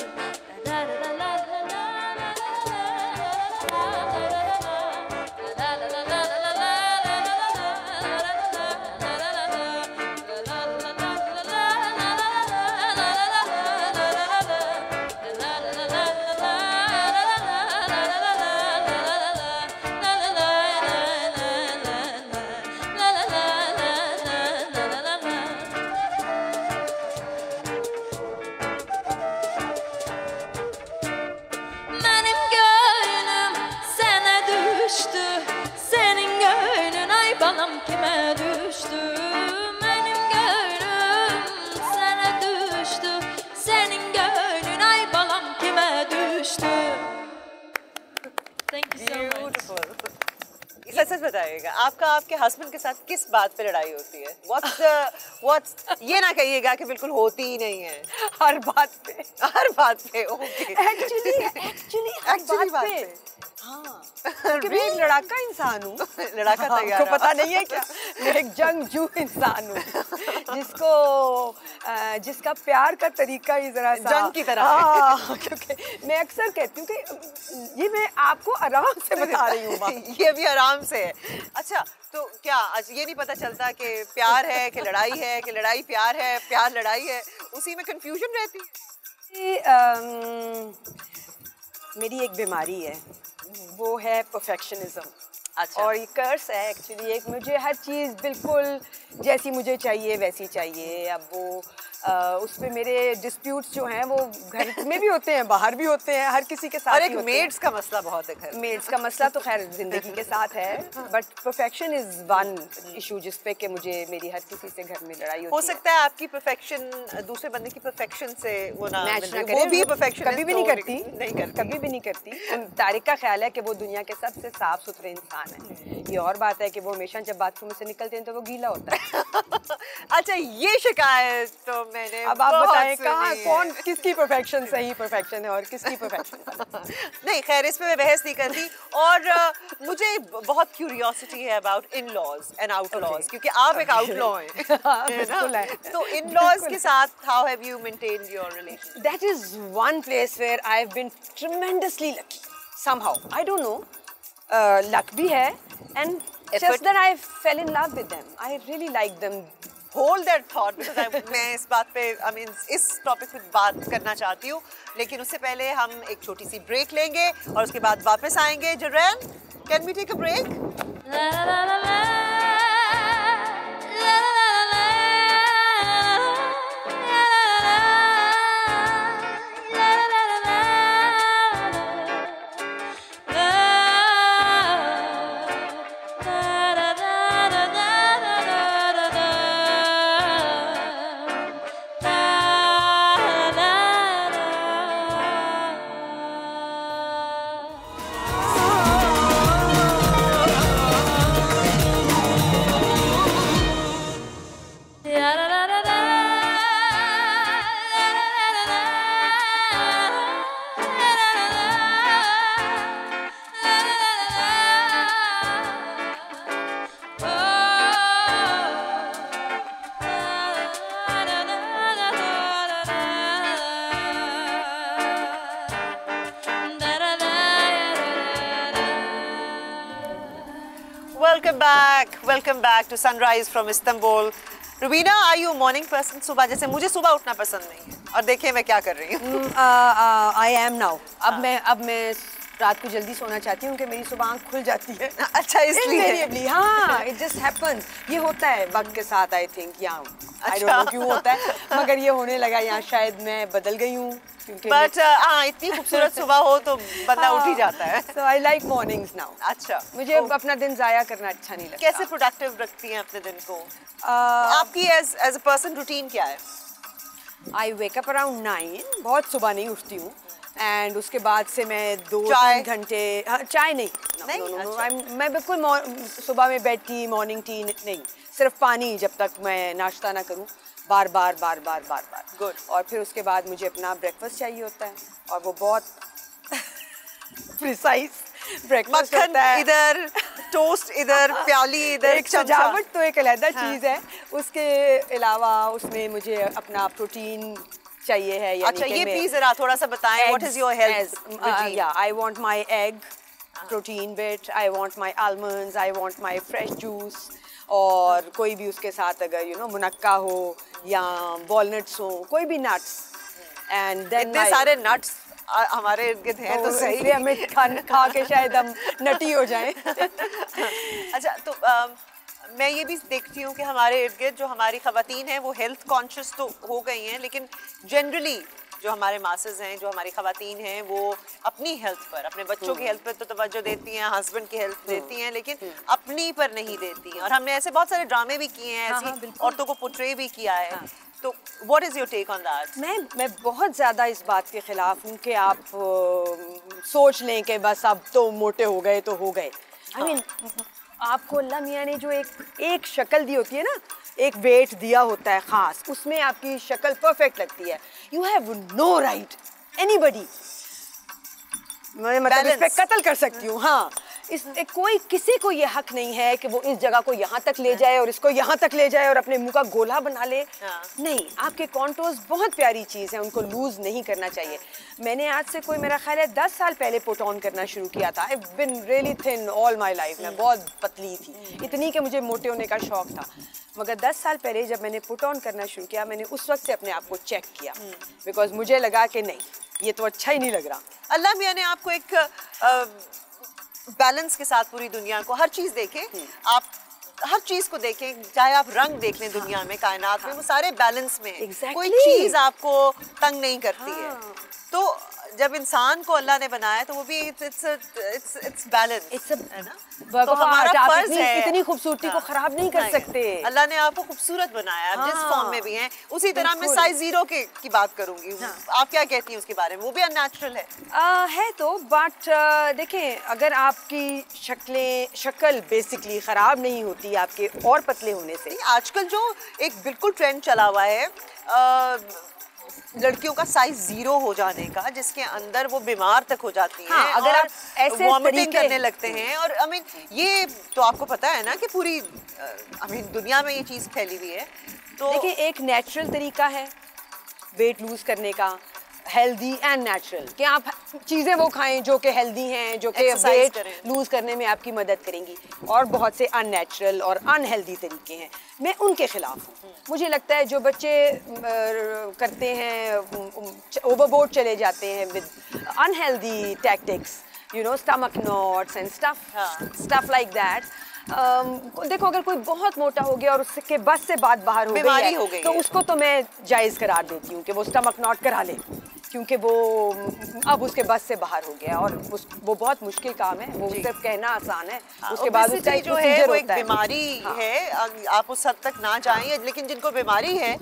Thank you so much. Beautiful. सच सच बताइएगा, आपका आपके husband के साथ किस बात पे लड़ाई होती है? What's ये ना कहिएगा कि बिल्कुल होती ही नहीं है। हर बात पे। हर बात पे, ओके। Actually हर बात पे। हाँ, क्योंकि मैं एक लड़ाका इंसान हूँ। लड़ाका तैयार। आपको पता नहीं है क्या? मैं एक जंगजू इंसान हूँ, जिसका प्यार का तरीका ही जरा सा जंग की तरह है। क्योंकि मैं अक्सर कहती हूँ कि ये मैं आपको आराम से बता रही हूँ। ये भी आराम से है। अच्छा, तो क्या आज ये नहीं पता चलता कि प्यार है कि लड़ाई है, कि लड़ाई प्यार है, प्यार लड़ाई है, उसी में कंफ्यूजन रहती है? मेरी एक बीमारी है, वो है परफेक्शनिज्म। अच्छा। और ये कर्स है एक्चुअली। एक मुझे हर चीज़ बिल्कुल जैसी मुझे चाहिए वैसी चाहिए। अब वो उस पे मेरे डिस्प्यूट्स जो हैं वो घर में भी होते हैं, बाहर भी होते हैं, हर किसी के साथ। और एक मेड्स का मसला बहुत है घर। मेड्स का मसला तो खैर जिंदगी के साथ है, but perfection is one issue जिस पे कि मुझे मेरी हर किसी से घर में लड़ाई होती है। हो सकता है आपकी परफेक्शन दूसरे बंदे की परफेक्शन से वो ना मैच ना करे। करे। वो भी परफेक्शन कभी भी नहीं करती, कभी भी नहीं करती। तारिक का ख्याल है कि वो दुनिया के सबसे साफ सुथरे इंसान है। ये और बात है कि वो हमेशा जब बाथरूम से निकलते हैं तो वो गीला होता है। अच्छा, ये शिकायत तो मैंने अब आप बताएं कहाँ कौन किसकी परफेक्शन सही परफेक्शन है और किसकी परफेक्शन नहीं, खैर इस पे मैं बहस नहीं करती। और मुझे बहुत क्यूरियोसिटी है about in laws and out laws, क्योंकि आप एक आउटलॉ हैं। तो इन लॉज के साथ how have you maintained your relation? That is one place where I've been tremendously lucky somehow. I don't know. Luck भी है and just that I fell in love with them. I really like them. Hold that thought because मैं इस बात पे इस topic पे बात करना चाहती हूँ, लेकिन उससे पहले हम एक छोटी सी ब्रेक लेंगे और उसके बाद वापस आएंगे। Jordan, can we take a break? La la la la la, la la la la, la la la la, Welcome back to Sunrise from Istanbul. Rubina, are you a morning person? सुबह जैसे मुझे सुबह उठना पसंद नहीं है और देखिए मैं क्या कर रही हूँ। I am now. अब मैं रात को जल्दी सोना चाहती हूँ कि मेरी सुबह आँख खुल जाती है। अच्छा, इसलिए? हाँ, it just happens. ये होता है वक्त के साथ, I think, या I don't know क्यों होता है, मगर ये होने लगा। यहाँ शायद मैं बदल गई हूँ। बट हाँ, इतनी खूबसूरत सुबह हो तो बंदा उठ ही जाता है। So I like mornings now. अच्छा, मुझे अपना दिन जाया करना अच्छा नहीं लगता। कैसे प्रोडक्टिव रखती हैं अपने दिन को? आपकी एज अ पर्सन रूटीन क्या है? I wake up around 9, बहुत सुबह नहीं उठती हूँ, एंड उसके बाद से मैं 2-3 घंटे चाय नहीं, मैं बिल्कुल सुबह में बेड टी, मॉर्निंग टी नहीं, सिर्फ पानी जब तक मैं नाश्ता ना करूँ, बार बार। गुड। और फिर उसके बाद मुझे अपना ब्रेकफास्ट चाहिए होता है, और वो बहुत प्रिसाइज ब्रेकफास्ट होता है। इधर टोस्ट, इधर प्याली, इधर एक सजावट तो एक अलग चीज़ है। उसके अलावा उसमें मुझे अपना प्रोटीन चाहिए है। अच्छा, ये प्लीज जरा थोड़ा सा बताएं, what is your health regime? Yeah, I want my egg protein bit, I want my almonds, I want my fresh juice, और कोई भी उसके साथ अगर मुनक्का हो या वॉलनट्स हो, कोई भी नट्स। एंड देन इतने सारे नट्स हमारे इर्द-गिर्द हैं तो सही, इसलिए हमें खा के शायद हम नटी हो जाएं। अच्छा, तो मैं ये भी देखती हूँ कि हमारे इर्द गिर्द जो हमारी ख़वातीन हैं वो हेल्थ कॉन्शियस तो हो गई हैं, लेकिन जनरली जो हमारे मासेस हैं, जो हमारी ख़वातीन हैं, वो अपनी हेल्थ पर, अपने बच्चों की हेल्थ पर तो तवज्जो देती हैं, हस्बैंड की हेल्थ देती हैं, लेकिन अपनी पर नहीं देती हैं। और हमने ऐसे बहुत सारे ड्रामे भी किए हैं, ऐसी औरतों को पोर्ट्रे भी किया है। तो what is your take on that? मैं बहुत ज़्यादा इस बात के खिलाफ हूँ कि आप सोच लें कि बस अब तो मोटे हो गए तो हो गए। I mean, आपको अल्लाह मियाँ ने जो एक शक्ल दी होती है ना, एक वेट दिया होता है ख़ास, उसमें आपकी शक्ल परफेक्ट लगती है। You have no right, anybody, मैं मतलब इस पे कत्ल कर सकती हूँ। हाँ, कोई किसी को ये हक नहीं है कि वो इस जगह को यहाँ तक ले जाए और इसको यहाँ तक ले जाए और अपने मुंह का गोला बना ले। नहीं, आपके कॉन्टोर्स बहुत प्यारी चीज़ है, उनको लूज नहीं करना चाहिए। मैंने आज से कोई मेरा ख्याल है 10 साल पहले पुट ऑन करना शुरू किया था। I've been really thin all my life, मैं बहुत पतली थी, इतनी कि मुझे मोटे होने का शौक था। मगर 10 साल पहले जब मैंने पुट ऑन करना शुरू किया, मैंने उस वक्त से अपने आप को चेक किया, बिकॉज मुझे लगा कि नहीं, ये तो अच्छा ही नहीं लग रहा। अल्लाह मियाँ ने आपको एक बैलेंस के साथ पूरी दुनिया को, हर चीज़ देखें, आप हर चीज़ को देखें, चाहे आप रंग देख लें दुनिया में, कायनात में, वो सारे बैलेंस में है। कोई चीज़ आपको तंग नहीं करती है। तो जब इंसान को अल्लाह ने बनाया तो वो भी इट्स बैलेंस है ना। तो हमारा फर्ज है, इतनी खूबसूरती को खराब नहीं कर सकते। अल्लाह ने आपको खूबसूरत बनाया, आप जिस फॉर्म में भी हैं उसी तरह। मैं साइज 0 की बात करूंगी, आप क्या कहती हैं उसके बारे में? वो भी अननेचुरल है तो बट देखें, अगर आपकी शक्ल बेसिकली खराब नहीं होती आपके और पतले होने से। आजकल जो एक बिल्कुल ट्रेंड चला हुआ है लड़कियों का साइज 0 हो जाने का, जिसके अंदर वो बीमार तक हो जाती हैं। हाँ, अगर आप ऐसे वॉमिटिंग करने लगते हैं। और आई मीन ये तो आपको पता है ना कि पूरी दुनिया में ये चीज़ फैली हुई है। तो देखिए, एक नेचुरल तरीका है वेट लूज करने का, हेल्दी एंड नेचुरल, कि आप चीज़ें वो खाएं जो कि हेल्दी हैं, जो कि वेट लूज करने में आपकी मदद करेंगी। और बहुत से अननेचुरल और अनहेल्दी तरीके हैं, मैं उनके खिलाफ हूँ। मुझे लगता है जो बच्चे करते हैं, ओवरबोर्ड चले जाते हैं with unhealthy tactics, you know, stomach knots and stuff like that. देखो, अगर कोई बहुत मोटा हो गया और उसके बस से बात बाहर हो गई है, तो उसको तो मैं जायज़ करार देती हूँ कि वो स्टमक नॉट करा ले, क्योंकि वो अब उसके बस से बाहर हो गया और वो बहुत मुश्किल काम है। वो सिर्फ कहना आसान है, उसके बाद उसका जो है वो एक बीमारी है। आप उस हद तक ना जाएं, लेकिन जिनको बीमारी है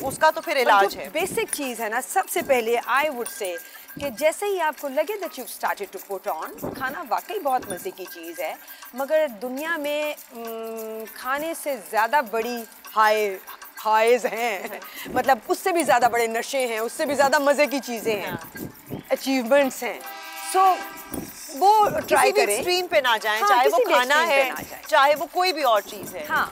उसका तो फिर इलाज है। बेसिक चीज़ है ना, सबसे पहले आई वुड से कि जैसे ही आपको लगे that you started to put on, खाना वाकई बहुत मज़े की चीज़ है, मगर दुनिया में खाने से ज़्यादा बड़ी हाइज हैं, मतलब उससे भी ज़्यादा बड़े नशे हैं, उससे भी ज़्यादा मज़े की चीज़ें हैं, अचीवमेंट्स हैं। सो वो ट्राई करें, एक्सट्रीम पे ना जाएं। चाहे वो खाना है, चाहे वो कोई भी और चीज़ है। हाँ,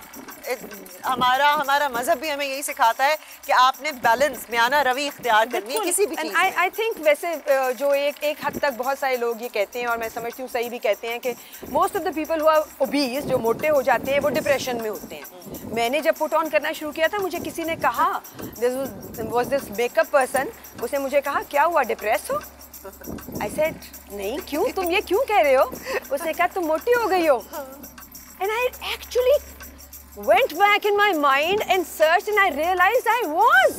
हमारा मजहब भी हमें यही सिखाता है कि आपने बैलेंस, म्याना रवि इख्तियार करनी है किसी भी चीज़। आई थिंक वैसे जो एक हद तक बहुत सारे लोग ये कहते हैं, और मैं समझती हूँ सही भी कहते हैं, कि most of the people who are obese, जो मोटे हो जाते हैं, वो डिप्रेशन में होते हैं। मैंने जब पुट ऑन करना शुरू किया था, मुझे किसी ने कहा, दिस मेकअप पर्सन, उसने मुझे कहा, क्या हुआ, डिप्रेस हो? I said, नहीं, क्यों, तुम ये क्यों कह रहे हो? उसने कहा, तुम मोटी हो गई हो। And I actually went back in my mind and searched and I realized I was.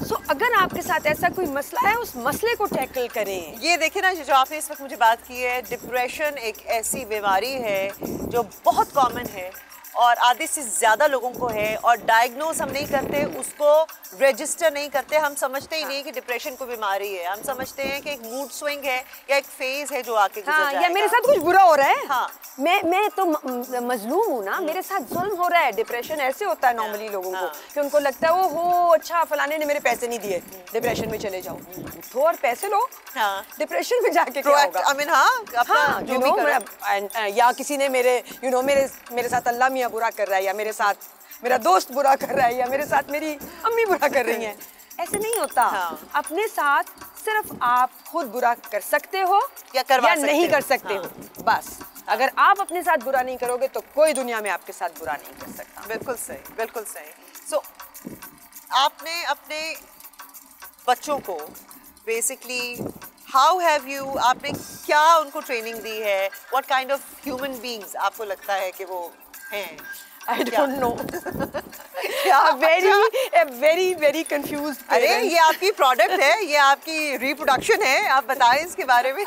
So अगर आपके साथ ऐसा कोई मसला है, उस मसले को टैकल करें। ये देखिए ना, जो आपने इस वक्त मुझे बात की है, डिप्रेशन एक ऐसी बीमारी है जो बहुत कॉमन है और आधे से ज़्यादा लोगों को है, और डायग्नोस हम नहीं करते, उसको रजिस्टर नहीं करते। हम समझते ही नहीं कि डिप्रेशन को बीमारी है, हम समझते हैं कि एक मूड स्विंग है या एक फेज है जो आके गुजर जाएगा। या मेरे साथ कुछ बुरा हो रहा है। हाँ, मैं तो मजलूम हूँ ना, मेरे साथ जुल्म हो रहा है। डिप्रेशन ऐसे होता है नॉर्मली लोगों को कि उनको लगता है, ओहो अच्छा फलाने ने मेरे पैसे नहीं दिए, डिप्रेशन में चले जाओ। तो और पैसे लो, डिप्रेशन में जाके क्या होगा? या किसी ने मेरे साथ अल्लाह मियाँ बुरा कर रहा है, या मेरे साथ मेरा दोस्त बुरा कर रहा है, या मेरे साथ मेरी अम्मी बुरा कर रही हैं। ऐसे नहीं होता। अपने साथ सिर्फ आप खुद बुरा कर सकते हो या नहीं कर सकते हो, बस। अगर आप अपने साथ बुरा नहीं करोगे तो कोई दुनिया में आपके साथ बुरा नहीं कर सकता। बिल्कुल सही, बिल्कुल सही। सो आपने अपने बच्चों को बेसिकली आपने क्या उनको ट्रेनिंग दी है? What kind of human beings आपको लगता है कि वो हैं? I don't know. very confused. अरे ये आपकी प्रोडक्ट है, ये आपकी रिप्रोडक्शन है, आप बताएं इसके बारे में।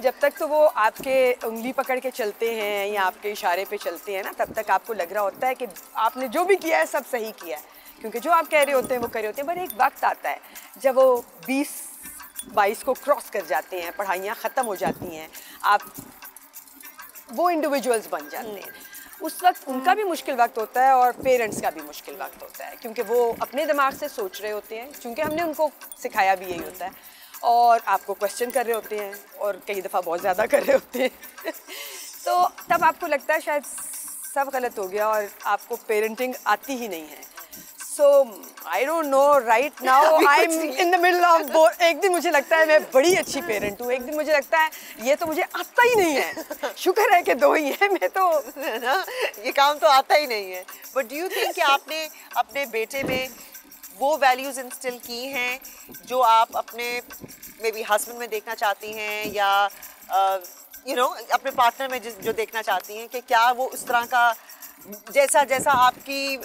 जब तक तो वो आपके उंगली पकड़ के चलते हैं या आपके इशारे पे चलते हैं ना, तब तक आपको लग रहा होता है कि आपने जो भी किया है सब सही किया है, क्योंकि जो आप कह रहे होते हैं वो कह रहे होते हैं, पर एक वक्त आता है जब वो 20-22 को क्रॉस कर जाते हैं, पढ़ाइयाँ ख़त्म हो जाती हैं, आप वो इंडिविजुअल्स बन जाते हैं। उस वक्त उनका भी मुश्किल वक्त होता है और पेरेंट्स का भी मुश्किल वक्त होता है, क्योंकि वो अपने दिमाग से सोच रहे होते हैं, क्योंकि हमने उनको सिखाया भी यही होता है, और आपको क्वेश्चन कर रहे होते हैं और कई दफ़ा बहुत ज़्यादा कर रहे होते हैं तो तब आपको लगता है शायद सब गलत हो गया और आपको पेरेंटिंग आती ही नहीं है। So I don't know right now I'm in the middle of both. एक दिन मुझे लगता है मैं बड़ी अच्छी पेरेंट हूँ, एक दिन मुझे लगता है ये तो मुझे आता ही नहीं है। शुक्र है कि दो ही है, मैं तो ना ये काम तो आता ही नहीं है। But do you think कि आपने अपने बेटे में वो वैल्यूज इंस्टिल की हैं जो आप अपने मे बी हस्बैंड में देखना चाहती हैं या अपने पार्टनर में जो देखना चाहती हैं, कि क्या वो उस तरह का जैसा जैसा आपकी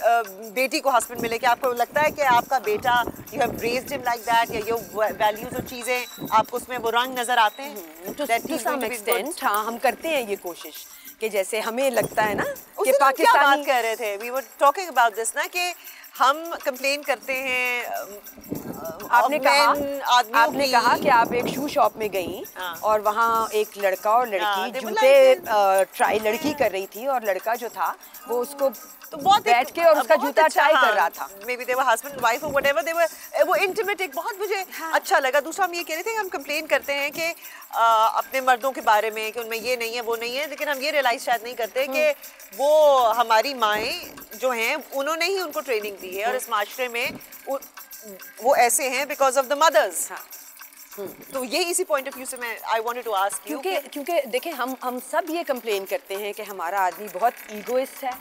बेटी को हस्बैंड मिले, कि आपको लगता है कि आपका बेटा you have raised him like that, या ये वैल्यूज और चीज़ें आपको उसमें वो रंग नज़र आते हैं? टू सम एक्सटेंट हाँ, हम करते हैं ये कोशिश कि जैसे हमें लगता है ना कि पाकिस्तानी क्या बात कर रहे थे, we were talking about this ना, कि हम कंप्लेन करते हैं। आपने कहा कि आप एक शू शॉप में गई और वहाँ एक लड़का और लड़की जूते ट्राई लड़की कर रही थी और लड़का जो था वो उसको तो बहुत बैठ के और उसका जूता ट्राई कर रहा था। May be they were husband wife और व्हाटएवर दे वर, वो इंटीमेट एक बहुत मुझे अच्छा लगा। दूसरा हम ये कह रहे थे कि हम कंप्लेन करते हैं कि अपने मर्दों के बारे में कि उनमें ये नहीं है वो नहीं है, लेकिन हम ये रियलाइज शायद नहीं करते कि वो हमारी माएँ जो हैं उन्होंने ही उनको ट्रेनिंग दी है और इस माशरे में वो ऐसे हैं बिकॉज ऑफ द मदर्स। तो ये इसी पॉइंट ऑफ व्यू से मैं I wanted to ask you, क्योंकि देखें हम सब ये कंप्लेन करते हैं कि हमारा आदमी बहुत ईगोइस्ट है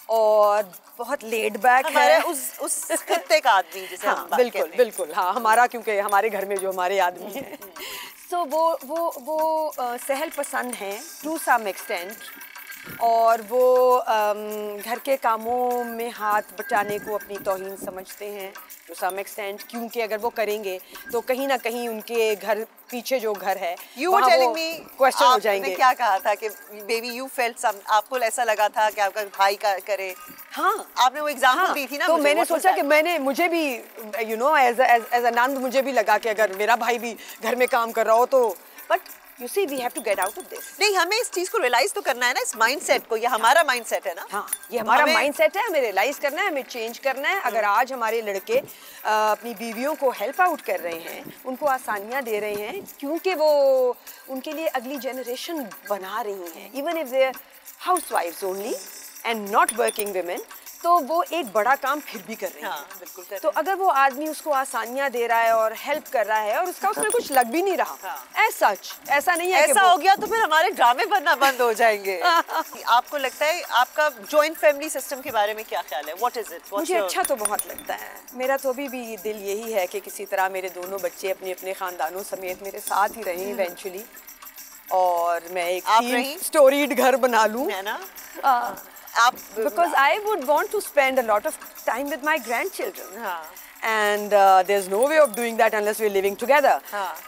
और बहुत लेड बैक है, उस खत्ते का आदमी जिसे हम बात बिल्कुल कहते हैं। बिल्कुल हाँ, हमारा क्योंकि हमारे घर में जो हमारे आदमी हैं तो वो सहल पसंद हैं टू सम एक्सटेंट, और वो घर के कामों में हाथ बटाने को अपनी तौहीन समझते हैं टू सम एक्सटेंट, क्योंकि अगर वो करेंगे तो कहीं ना कहीं उनके घर पीछे जो घर है क्वेश्चन हो जाएंगे। आपने क्या कहा था कि बेबी यू फेल्ट सम, आपको ऐसा लगा था कि आपका भाई का करे? हाँ, आपने वो एग्जांपल दी थी ना, तो मैंने सोचा कि मुझे भी एज अ नंद मुझे भी लगा कि अगर मेरा भाई भी घर में काम कर रहा हो तो, but You see, we have to get out of this. नहीं, हमें इस चीज को रियलाइज तो करना है ना, इस माइंडसेट को। ये हमारा माइंडसेट है ना। हाँ, ये हमारा माइंडसेट है, हमें रियलाइज करना है, हमें चेंज करना है। अगर आज हमारे लड़के अपनी बीवियों को हेल्प आउट कर रहे हैं, उनको आसानियाँ दे रहे हैं, क्योंकि वो उनके लिए अगली जनरेशन बना रही हैं, इवन इफ दे आर हाउसवाइफ्स only and not working women, तो वो एक बड़ा काम फिर भी कर रहे हैं। हाँ, बिल्कुल कर तो अगर वो आदमी उसको आसानियाँ दे रहा है और हेल्प कर रहा है और उसका उसमें कुछ लग भी नहीं रहा, ऐसा नहीं है, ऐसा हो गया तो फिर हमारे ड्रामे बनना बंद हो जाएंगे। आपको लगता है, आपका जॉइंट फैमिली सिस्टम के बारे में क्या ख्याल है? What is it? मुझे अच्छा तो बहुत लगता है। मेरा तो अभी भी दिल यही है कि किसी तरह मेरे दोनों बच्चे अपने अपने खानदानों समेत मेरे साथ ही रहें इवेंचुअली, और मैं एक 3 स्टोरीड घर बना लूं, है ना? Because I would want to spend a lot of time with my grandchildren. And there's no way of doing that unless we're living together.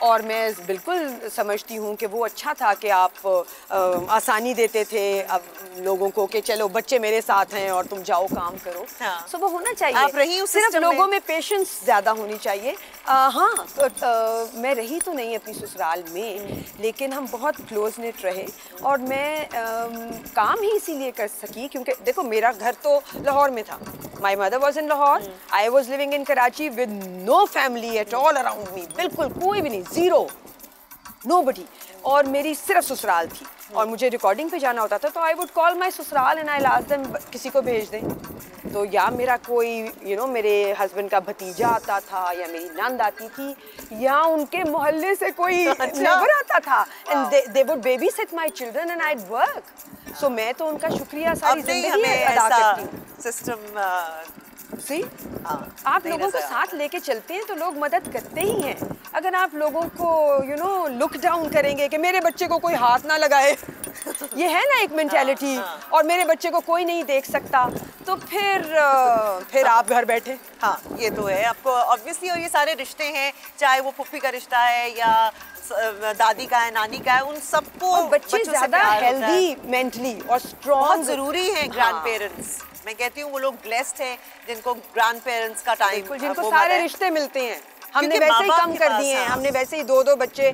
और मैं बिल्कुल समझती हूँ कि वो अच्छा था कि आप आसानी देते थे अब लोगों को कि चलो बच्चे मेरे साथ हैं और तुम जाओ काम करो। So वो होना चाहिए। आप रही उस सिर्फ लोगों में पेशेंस ज़्यादा होनी चाहिए। हाँ, तो मैं रही तो नहीं अपनी ससुराल में, लेकिन हम बहुत क्लोज नेट रहे और मैं काम ही इसीलिए कर सकी क्योंकि देखो मेरा घर तो लाहौर में था। My mother was in Lahore. I was living in Karachi with no family at all around me. बिल्कुल कोई भी नहीं, zero, nobody. और मेरी सिर्फ ससुराल थी और मुझे रिकॉर्डिंग पे जाना होता था तो I would call my ससुराल and I'll ask them किसी को भेज दें। तो या मेरा कोई मेरे हस्बैंड का भतीजा आता था या मेरी नंद आती थी या उनके मोहल्ले से कोई नेबर आता था and they would babysit my children and I'd work. So मैं तो उनका शुक्रिया सारी जिंदगी अदा करती हूँ। सिस्टम सी आप लोगों को साथ लेके चलते हैं तो लोग मदद करते ही हैं। अगर आप लोगों को लुक डाउन करेंगे कि मेरे बच्चे को कोई हाथ ना लगाए ये है ना एक मेंटालिटी, और मेरे बच्चे को कोई नहीं देख सकता, तो फिर आप घर बैठे। हाँ, ये तो है आपको ऑब्वियसली। और ये सारे रिश्ते हैं, चाहे वो फुफ्फी का रिश्ता है या दादी का है, नानी का है, उन सबको बच्चे ज़्यादा हेल्दी मेंटली और स्ट्रॉन्ग जरूरी है। ग्रैंड पेरेंट्स मैं कहती हूँ वो लोग ब्लेस्ड हैं जिनको ग्रैंड पेरेंट्स का टाइम, जिनको सारे रिश्ते मिलते हैं। हमने वैसे ही कम कर दिए हैं, हमने वैसे ही 2-2 बच्चे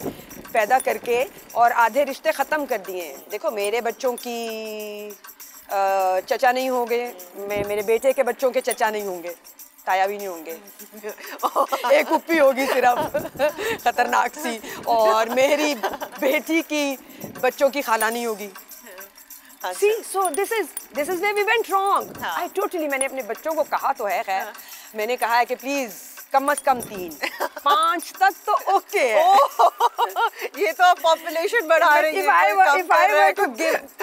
पैदा करके और आधे रिश्ते ख़त्म कर दिए हैं। देखो मेरे बच्चों की चचा नहीं होंगे, मेरे बेटे के बच्चों के चचा नहीं होंगे, ताया भी नहीं होंगे, एक उप्पी होगी सिर्फ खतरनाक सी, और मेरी बेटी की बच्चों की खाला नहीं होगी। See, so this is where we went wrong. I totally, मैंने अपने बच्चों को कहा तो है, खैर मैंने कहा है कि प्लीज कम से कम 3-5 तक तो ओके है। ये तो आप पॉपुलेशन बढ़ा रही हैं। If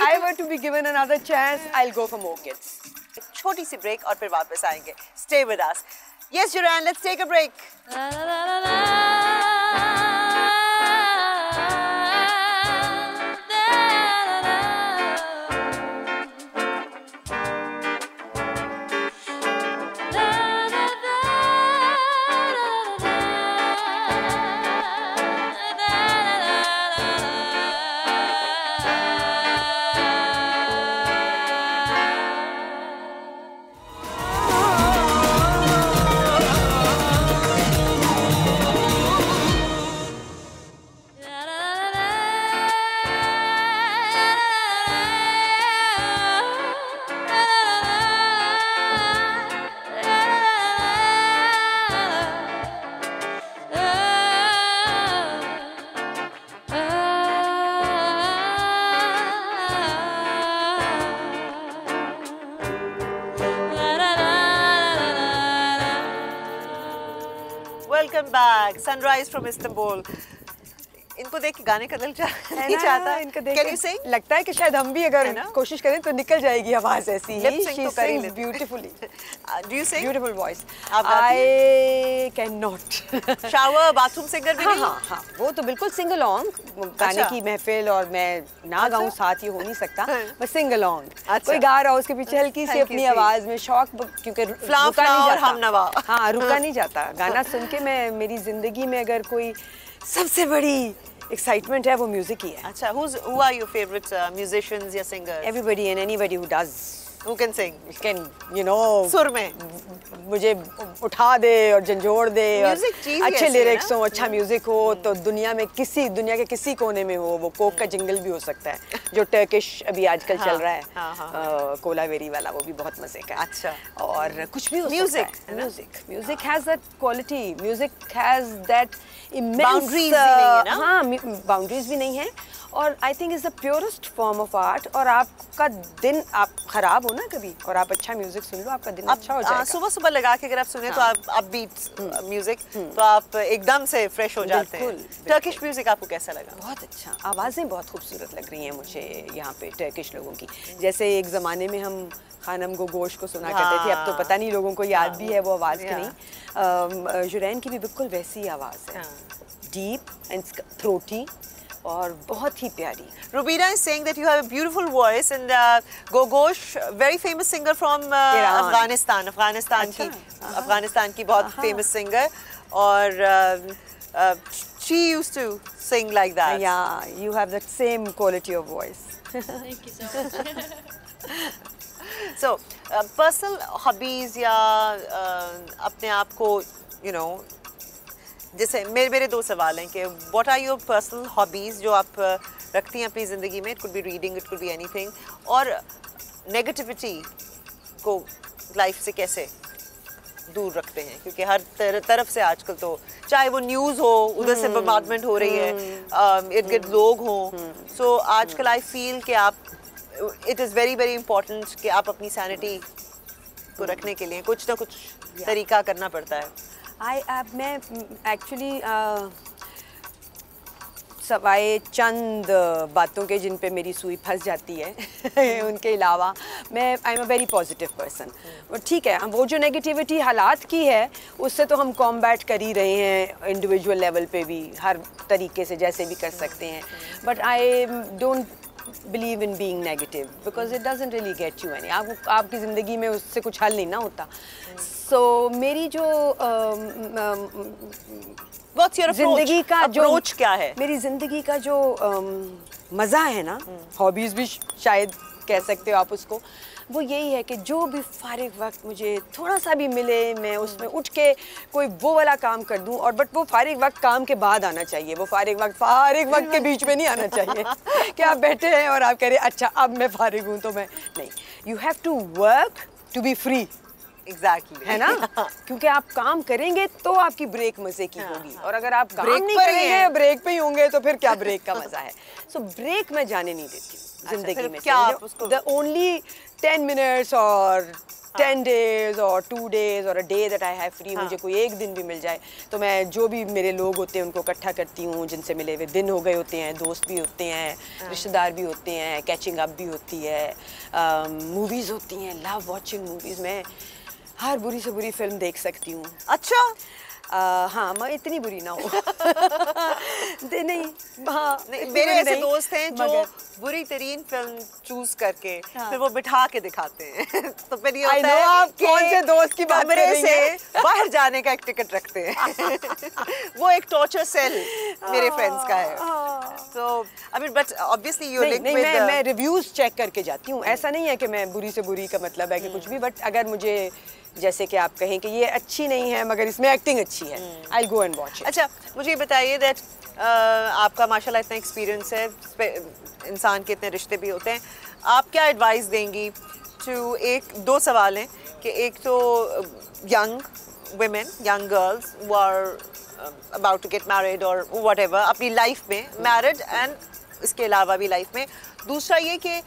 I were to be given another chance, I'll go for more kids. छोटी सी ब्रेक और फिर वापस आएंगे। Stay with us. Yes, Juran, let's take a break. Welcome back. Sunrise from Istanbul. इनको देख के गाने का दिल नहीं चाहता। इनको देख Can you sing? लगता है कि शायद हम भी अगर कोशिश करें तो निकल जाएगी आवाज ऐसी ही। Lip sync तो कर ही लेते। Beautifully. Do you sing? Beautiful voice. आप गाती I cannot. Shower, bathroom singer भी नहीं? हाँ, वो तो बिल्कुल sing along, गाने की महफिल, और मैं ना गाऊं साथ ये हो नहीं सकता, बस sing along। कोई गा रहा हो उसके पीछे हल्की सी अपनी आवाज में शौक, क्योंकि रुका नहीं जाता। हाँ, रुका नहीं जाता। गाना सुन के मैं, मेरी जिंदगी में अगर कोई सबसे बड़ी एक्साइटमेंट है वो म्यूजिक ही है। अच्छा, who are your favorite musicians या singers? Everybody and anybody who does. Who can sing? Can, you know, सुर में मुझे उठा दे और झंझोड़ दे, Music चीज़ ही अच्छे ऐसी है लिरिक्स ना? हो, अच्छा म्यूजिक हो, तो दुनिया के किसी कोने में हो, वो कोक का जिंगल भी हो सकता है, जो टर्किश अभी आजकल चल रहा है, कोलावेरी वाला, वो भी बहुत मजे का है। अच्छा, और कुछ भी हो Music, सकता है। Music has that quality, music has that immense, Boundaries भी नहीं है ना? हाँ, बाउंड्रीज भी नहीं है, और I think is the purest form of art. और आपका दिन, आप खराब हो ना कभी और आप अच्छा म्यूजिक सुन लो, आपका दिन अच्छा हो जाएगा। सुबह सुबह लगा के अगर आप सुने तो आप बीट म्यूजिक, तो आप एकदम से फ्रेश हो जाते हैं। टर्किश म्यूजिक आपको कैसा लगा? बहुत अच्छा, आवाज़ें बहुत खूबसूरत लग रही हैं मुझे यहाँ पे टर्किश लोगों की। जैसे एक ज़माने में हम खानम गोगोश को सुना करते थे, अब तो पता नहीं लोगों को याद भी है वो आवाज़ की नहीं। जुरैन की भी बिल्कुल वैसी आवाज़ है, डीप एंड थ्रोटी और बहुत ही प्यारी। Rubina is saying that you have a beautiful voice, and Gogosh, very famous singer from Afghanistan की बहुत famous singer, और she used to sing like that. Yeah, you have that same quality of voice. Thank you so much. So, personal hobbies या अपने आप को, you know, जैसे मेरे 2 सवाल हैं कि what are your personal hobbies जो आप रखती हैं अपनी ज़िंदगी में? It could be reading, it could be anything. और negativity को लाइफ से कैसे दूर रखते हैं? क्योंकि हर तरफ से आजकल तो चाहे वो न्यूज़ हो, उधर से बम्बार्डमेंट हो रही है, इर्द गिर्द लोग हों, सो आजकल आई फील कि आप, it is very very important कि आप अपनी सैनिटी को रखने के लिए कुछ ना कुछ तरीका करना पड़ता है। मैं एक्चुअली सवाए चंद बातों के जिन पे मेरी सुई फंस जाती है उनके अलावा मैं I am a very positive person. ठीक है, वो जो नेगेटिविटी हालात की है उससे तो हम कॉम्बैट कर ही रहे हैं इंडिविजुअल लेवल पे भी, हर तरीके से जैसे भी कर सकते हैं, but I don't believe in being negative because it doesn't really get you any, आपकी ज़िंदगी में उससे कुछ हल नहीं ना होता। So मेरी जो ज़िंदगी का जो क्या है, मेरी ज़िंदगी का जो मज़ा है ना, हॉबीज़ भी शायद कह सकते हो आप उसको, वो यही है कि जो भी फारिग वक्त मुझे थोड़ा सा भी मिले मैं उसमें उठ के कोई वो वाला काम कर दूं, और बट वो फारिग वक्त काम के बाद आना चाहिए, वो फारिग वक्त के बीच में नहीं आना चाहिए कि आप बैठे हैं और आप कह रहे अच्छा अब मैं फारिग हूँ तो मैं नहीं। You have to work to be free. Exactly. है ना, क्योंकि आप काम करेंगे तो आपकी ब्रेक मजे की होगी, और अगर आप काम नहीं करेंगे ब्रेक पे ही होंगे तो फिर क्या ब्रेक का मजा है। सो ब्रेक मैं जाने नहीं देती जिंदगी में। क्या द ओनली 10 minutes और 10 days और 2 days और a day that I have free, मुझे कोई एक दिन भी मिल जाए तो मैं जो भी मेरे लोग होते हैं उनको इकट्ठा करती हूँ, जिनसे मिले हुए दिन हो गए होते हैं, दोस्त भी होते हैं, रिश्तेदार भी होते हैं, कैचिंग अप भी होती है, मूवीज़ होती हैं, लव वॉचिंग मूवीज़। मैं हर बुरी से बुरी फिल्म देख सकती हूँ। अच्छा हाँ, मैं इतनी बुरी ना हूँ नहीं, हाँ नहीं, मेरे ऐसे दोस्त हैं जो बुरी तरीन फिल्म चूज करके फिर वो बिठा के दिखाते हैं तो फिर ये होता है आप कौन से दोस्त की बात कर रही हैं? से बाहर जाने का एक टिकट रखते हैं वो एक टॉर्चर सेल मेरे फ्रेंड्स का है। तो I mean but obviously you link with मैं रिव्यूज चेक करके जाती हूँ। ऐसा नहीं है कि मैं बुरी से बुरी का मतलब है कि कुछ भी, बट अगर मुझे जैसे कि आप कहें कि ये अच्छी नहीं है मगर इसमें एक्टिंग अच्छी है, आई गो एंड वॉच इट। अच्छा मुझे ये बताइए दैट आपका माशाल्लाह इतना एक्सपीरियंस है, इंसान के इतने रिश्ते भी होते हैं, आप क्या एडवाइस देंगी टू एक दो सवाल हैं कि एक तो young women, young girls who are about to get married or whatever अपनी लाइफ में मैरिड एंड इसके अलावा भी लाइफ में, दूसरा ये कि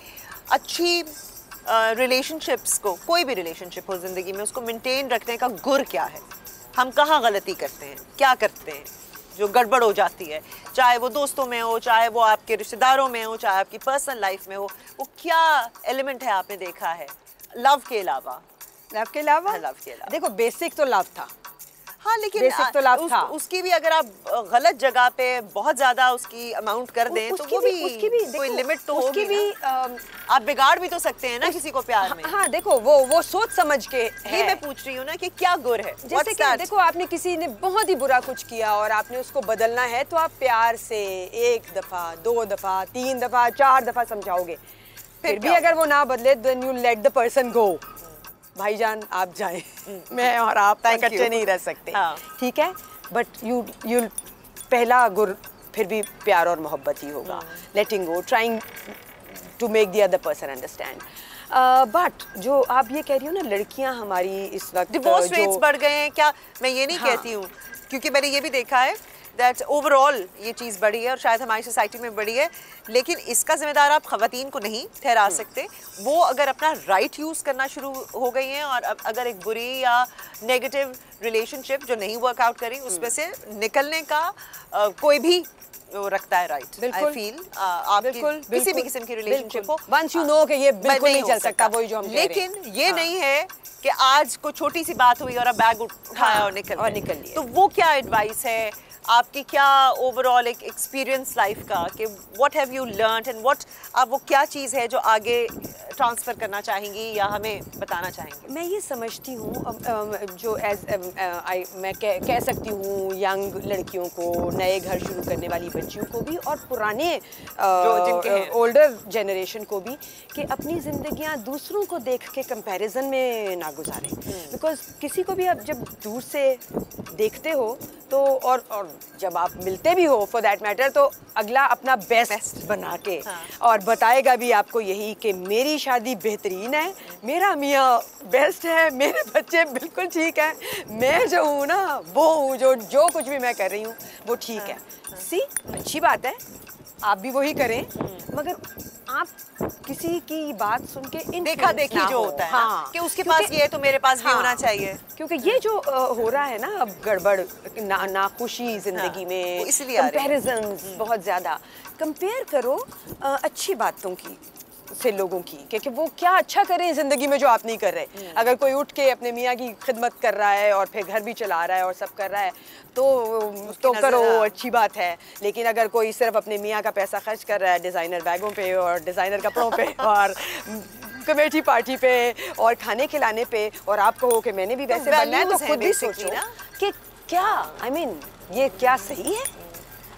अच्छी रिलेशनशिप्स को, कोई भी रिलेशनशिप हो ज़िंदगी में, उसको मेंटेन रखने का गुर क्या है, हम कहाँ गलती करते हैं, क्या करते हैं जो गड़बड़ हो जाती है, चाहे वो दोस्तों में हो, चाहे वो आपके रिश्तेदारों में हो, चाहे आपकी पर्सनल लाइफ में हो, वो क्या एलिमेंट है आपने देखा है लव के अलावा? लव के अलावा देखो बेसिक तो लव था। हाँ लेकिन बेसिक तो लव था। उसकी भी अगर आप गलत जगह पे बहुत ज्यादा उसकी अमाउंट कर दें तो वो भी उसकी भी कोई लिमिट तो होगी भी आप बिगाड़ भी तो सकते हैं ना किसी को प्यार में। हाँ देखो वो सोच समझ के ये मैं पूछ रही हूँ ना कि क्या गुर है। जैसे कि देखो आपने किसी ने बहुत ही बुरा कुछ किया और आपने उसको बदलना है तो आप प्यार से 1 दफा 2 दफा 3 दफा 4 दफा समझाओगे, फिर भी अगर वो ना बदले then you let the person go. भाईजान आप जाएं, मैं और आप इकट्ठे नहीं रह सकते, ठीक है, बट यू पहला गुर फिर भी प्यार और मोहब्बत ही होगा, letting go, trying to make the other person understand. But जो आप ये कह रही हो ना लड़कियां हमारी इस वक्त डिवोर्स रेट्स बढ़ गए हैं, क्या मैं ये नहीं कहती हूँ, क्योंकि मैंने ये भी देखा है दैट ओवरऑल ये चीज़ बढ़ी है और शायद हमारी सोसाइटी में बढ़ी है, लेकिन इसका जिम्मेदार आप ख़वातीन को नहीं ठहरा सकते। वो अगर अपना राइट यूज़ करना शुरू हो गई हैं और अगर एक बुरी या नेगेटिव रिलेशनशिप जो नहीं वर्कआउट करी उसमें से निकलने का कोई भी वो रखता है राइट। आई फील आप किसी भी किस्म की रिलेशनशिप हो, वंस यू नो कि ये बिल्कुल नहीं चल सकता, वही जो हम कह रहे हैं। लेकिन ये नहीं है कि आज को छोटी सी बात हुई और आप बैग उठाया और निकल लिए। तो वो क्या एडवाइस है आपकी, क्या ओवरऑल एक एक्सपीरियंस लाइफ का कि what have you learned and what आप वो क्या चीज़ है जो आगे ट्रांसफ़र करना चाहेंगी या हमें बताना चाहेंगे? मैं ये समझती हूँ जो मैं कह सकती हूँ यंग लड़कियों को, नए घर शुरू करने वाली बच्चियों को भी और पुराने ओल्डर जनरेशन को भी, कि अपनी ज़िंदगियाँ दूसरों को देख के कंपैरिजन में ना गुजारें। बिकॉज किसी को भी आप जब दूर से देखते हो तो और जब आप मिलते भी हो फॉर दैट मैटर, तो अगला अपना बेस्ट बना के और बताएगा भी आपको यही कि मेरी शादी बेहतरीन है, मेरा मियाँ बेस्ट है, मेरे बच्चे बिल्कुल ठीक है, मैं जो हूँ ना वो हूँ, जो कुछ भी मैं कर रही हूँ वो ठीक है। सी अच्छी बात है, आप भी वही करें, मगर आप किसी की बात सुन के देखा देखी जो होता है ना, कि उसके पास ये है तो मेरे पास भी होना चाहिए, क्योंकि ये जो हो रहा है ना अब गड़बड़, नाखुशी जिंदगी में, इसलिए कंपैरिजन्स बहुत ज्यादा। कंपेयर करो अच्छी बातों की से लोगों की, क्योंकि वो क्या अच्छा करें ज़िंदगी में जो आप नहीं कर रहे। अगर कोई उठ के अपने मियाँ की खिदमत कर रहा है और फिर घर भी चला रहा है और सब कर रहा है तो करो, अच्छी बात है। लेकिन अगर कोई सिर्फ अपने मियाँ का पैसा खर्च कर रहा है डिज़ाइनर बैगों पे और डिज़ाइनर कपड़ों पे और कमेटी पार्टी पे और खाने खिलाने पे, और आप कहो कि मैंने भी वैसे बनना है, तो खुद भी सोचो कि क्या I mean, ये क्या सही है?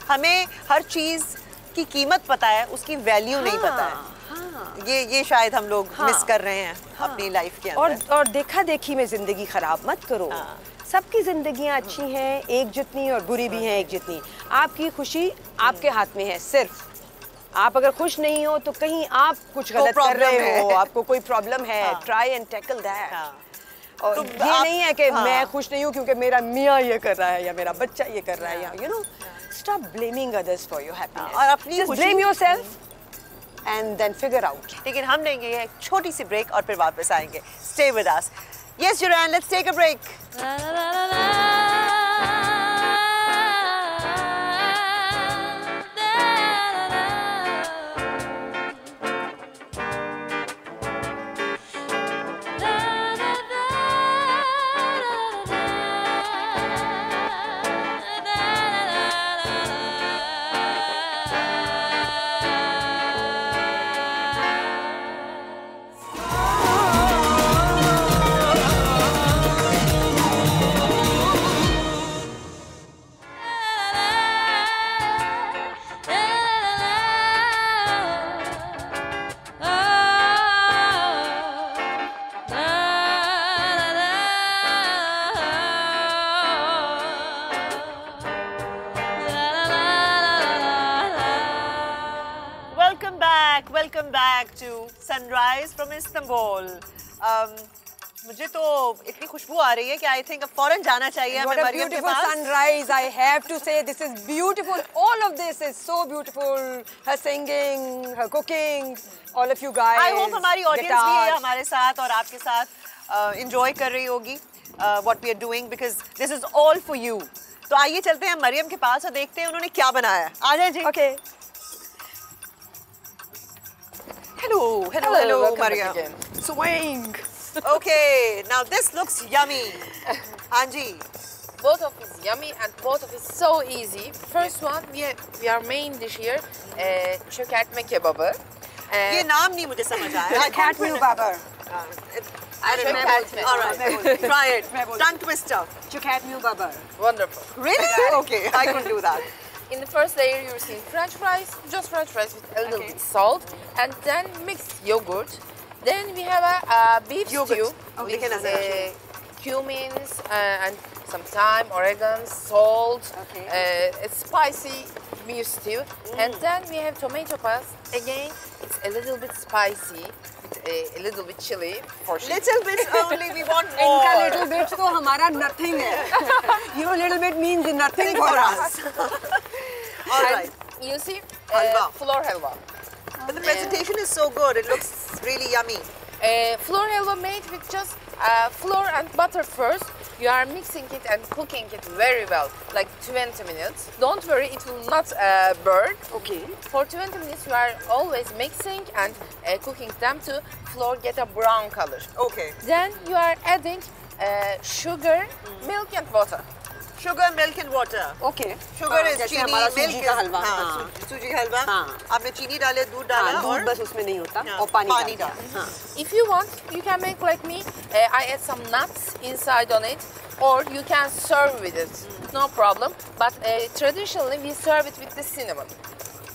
हमें हर चीज़ की कीमत पता है, उसकी वैल्यू नहीं पता है। ये शायद हम लोग मिस कर रहे हैं अपनी लाइफ के अंदर। और देखा देखी में जिंदगी खराब मत करो। सबकी जिंदगियां अच्छी हैं एक जितनी, और बुरी भी हैं एक जितनी। आपकी खुशी आपके हाथ में है। सिर्फ आप अगर खुश नहीं हो तो कहीं आप कुछ गलत कर रहे हो, आपको कोई प्रॉब्लम है। Try and tackle that. और तो ये नहीं है कि मैं खुश नहीं हूँ क्योंकि मेरा मियाँ ये कर रहा है या मेरा बच्चा ये कर रहा है, या you know, stop blaming others for your happiness और अपनी just blame yourself and then figure out. लेकिन हम लेंगे एक छोटी सी ब्रेक और फिर वापस आएंगे। Stay with us. Yes Zurain, let's take a break. Welcome back to Sunrise from Istanbul. मुझे तो इतनी खुशबू आ रही है कि I think अब फौरन जाना चाहिए हमें मरियम के पास। Sunrise, I have to say this is beautiful. All of this is so beautiful. Her singing, her cooking, all of you guys. I hope हमारी audience भी है हमारे साथ और आपके साथ enjoy कर रही होगी what we are doing because this is all for you. तो आइए चलते हैं मरियम के पास और देखते हैं उन्होंने क्या बनाया है। आ जाए जी। Okay. Hello, Mariam. Swing. Okay, now this looks yummy. Anji. Both of is yummy and both of is so easy. First one, we are main dish here, çökertme kebabı. ये नाम नहीं मुझे समझ आया। Çökertme kebabı. All right, try it. Tongue twister. Çökertme kebabı. Wonderful. Really? Okay, I can do that. In the first layer, you receive French fries, just French fries with a little bit salt, and then mixed yogurt. Then we have a beef stew with cumins and some thyme, oregano, salt, a spicy beef stew. And then we have tomato paste. Again, it's a little bit spicy, with a little bit chili for sure. Little bit only, we want more. इनका little bit तो हमारा nothing है. Your little bit means nothing for us. All right. You see, floor halwa. But the presentation is so good. It looks really yummy. Floor halwa made with just flour and butter first. You are mixing it and cooking it very well, like 20 minutes. Don't worry, it will not burn. Okay. For 20 minutes, you are always mixing and cooking them to flour get a brown color. Okay. Then you are adding sugar, milk and water. Sugar, milk and water. Okay. Sugar is चीनी, milk सूजी का हलवा. हाँ, सूजी का हलवा. आपने चीनी डाले, दूध डाला और दूध बस उसमें नहीं होता और पानी डाला. If you want, you can make like me. I add some nuts inside on it, or you can serve with it. No problem. But traditionally, we serve it with the cinnamon.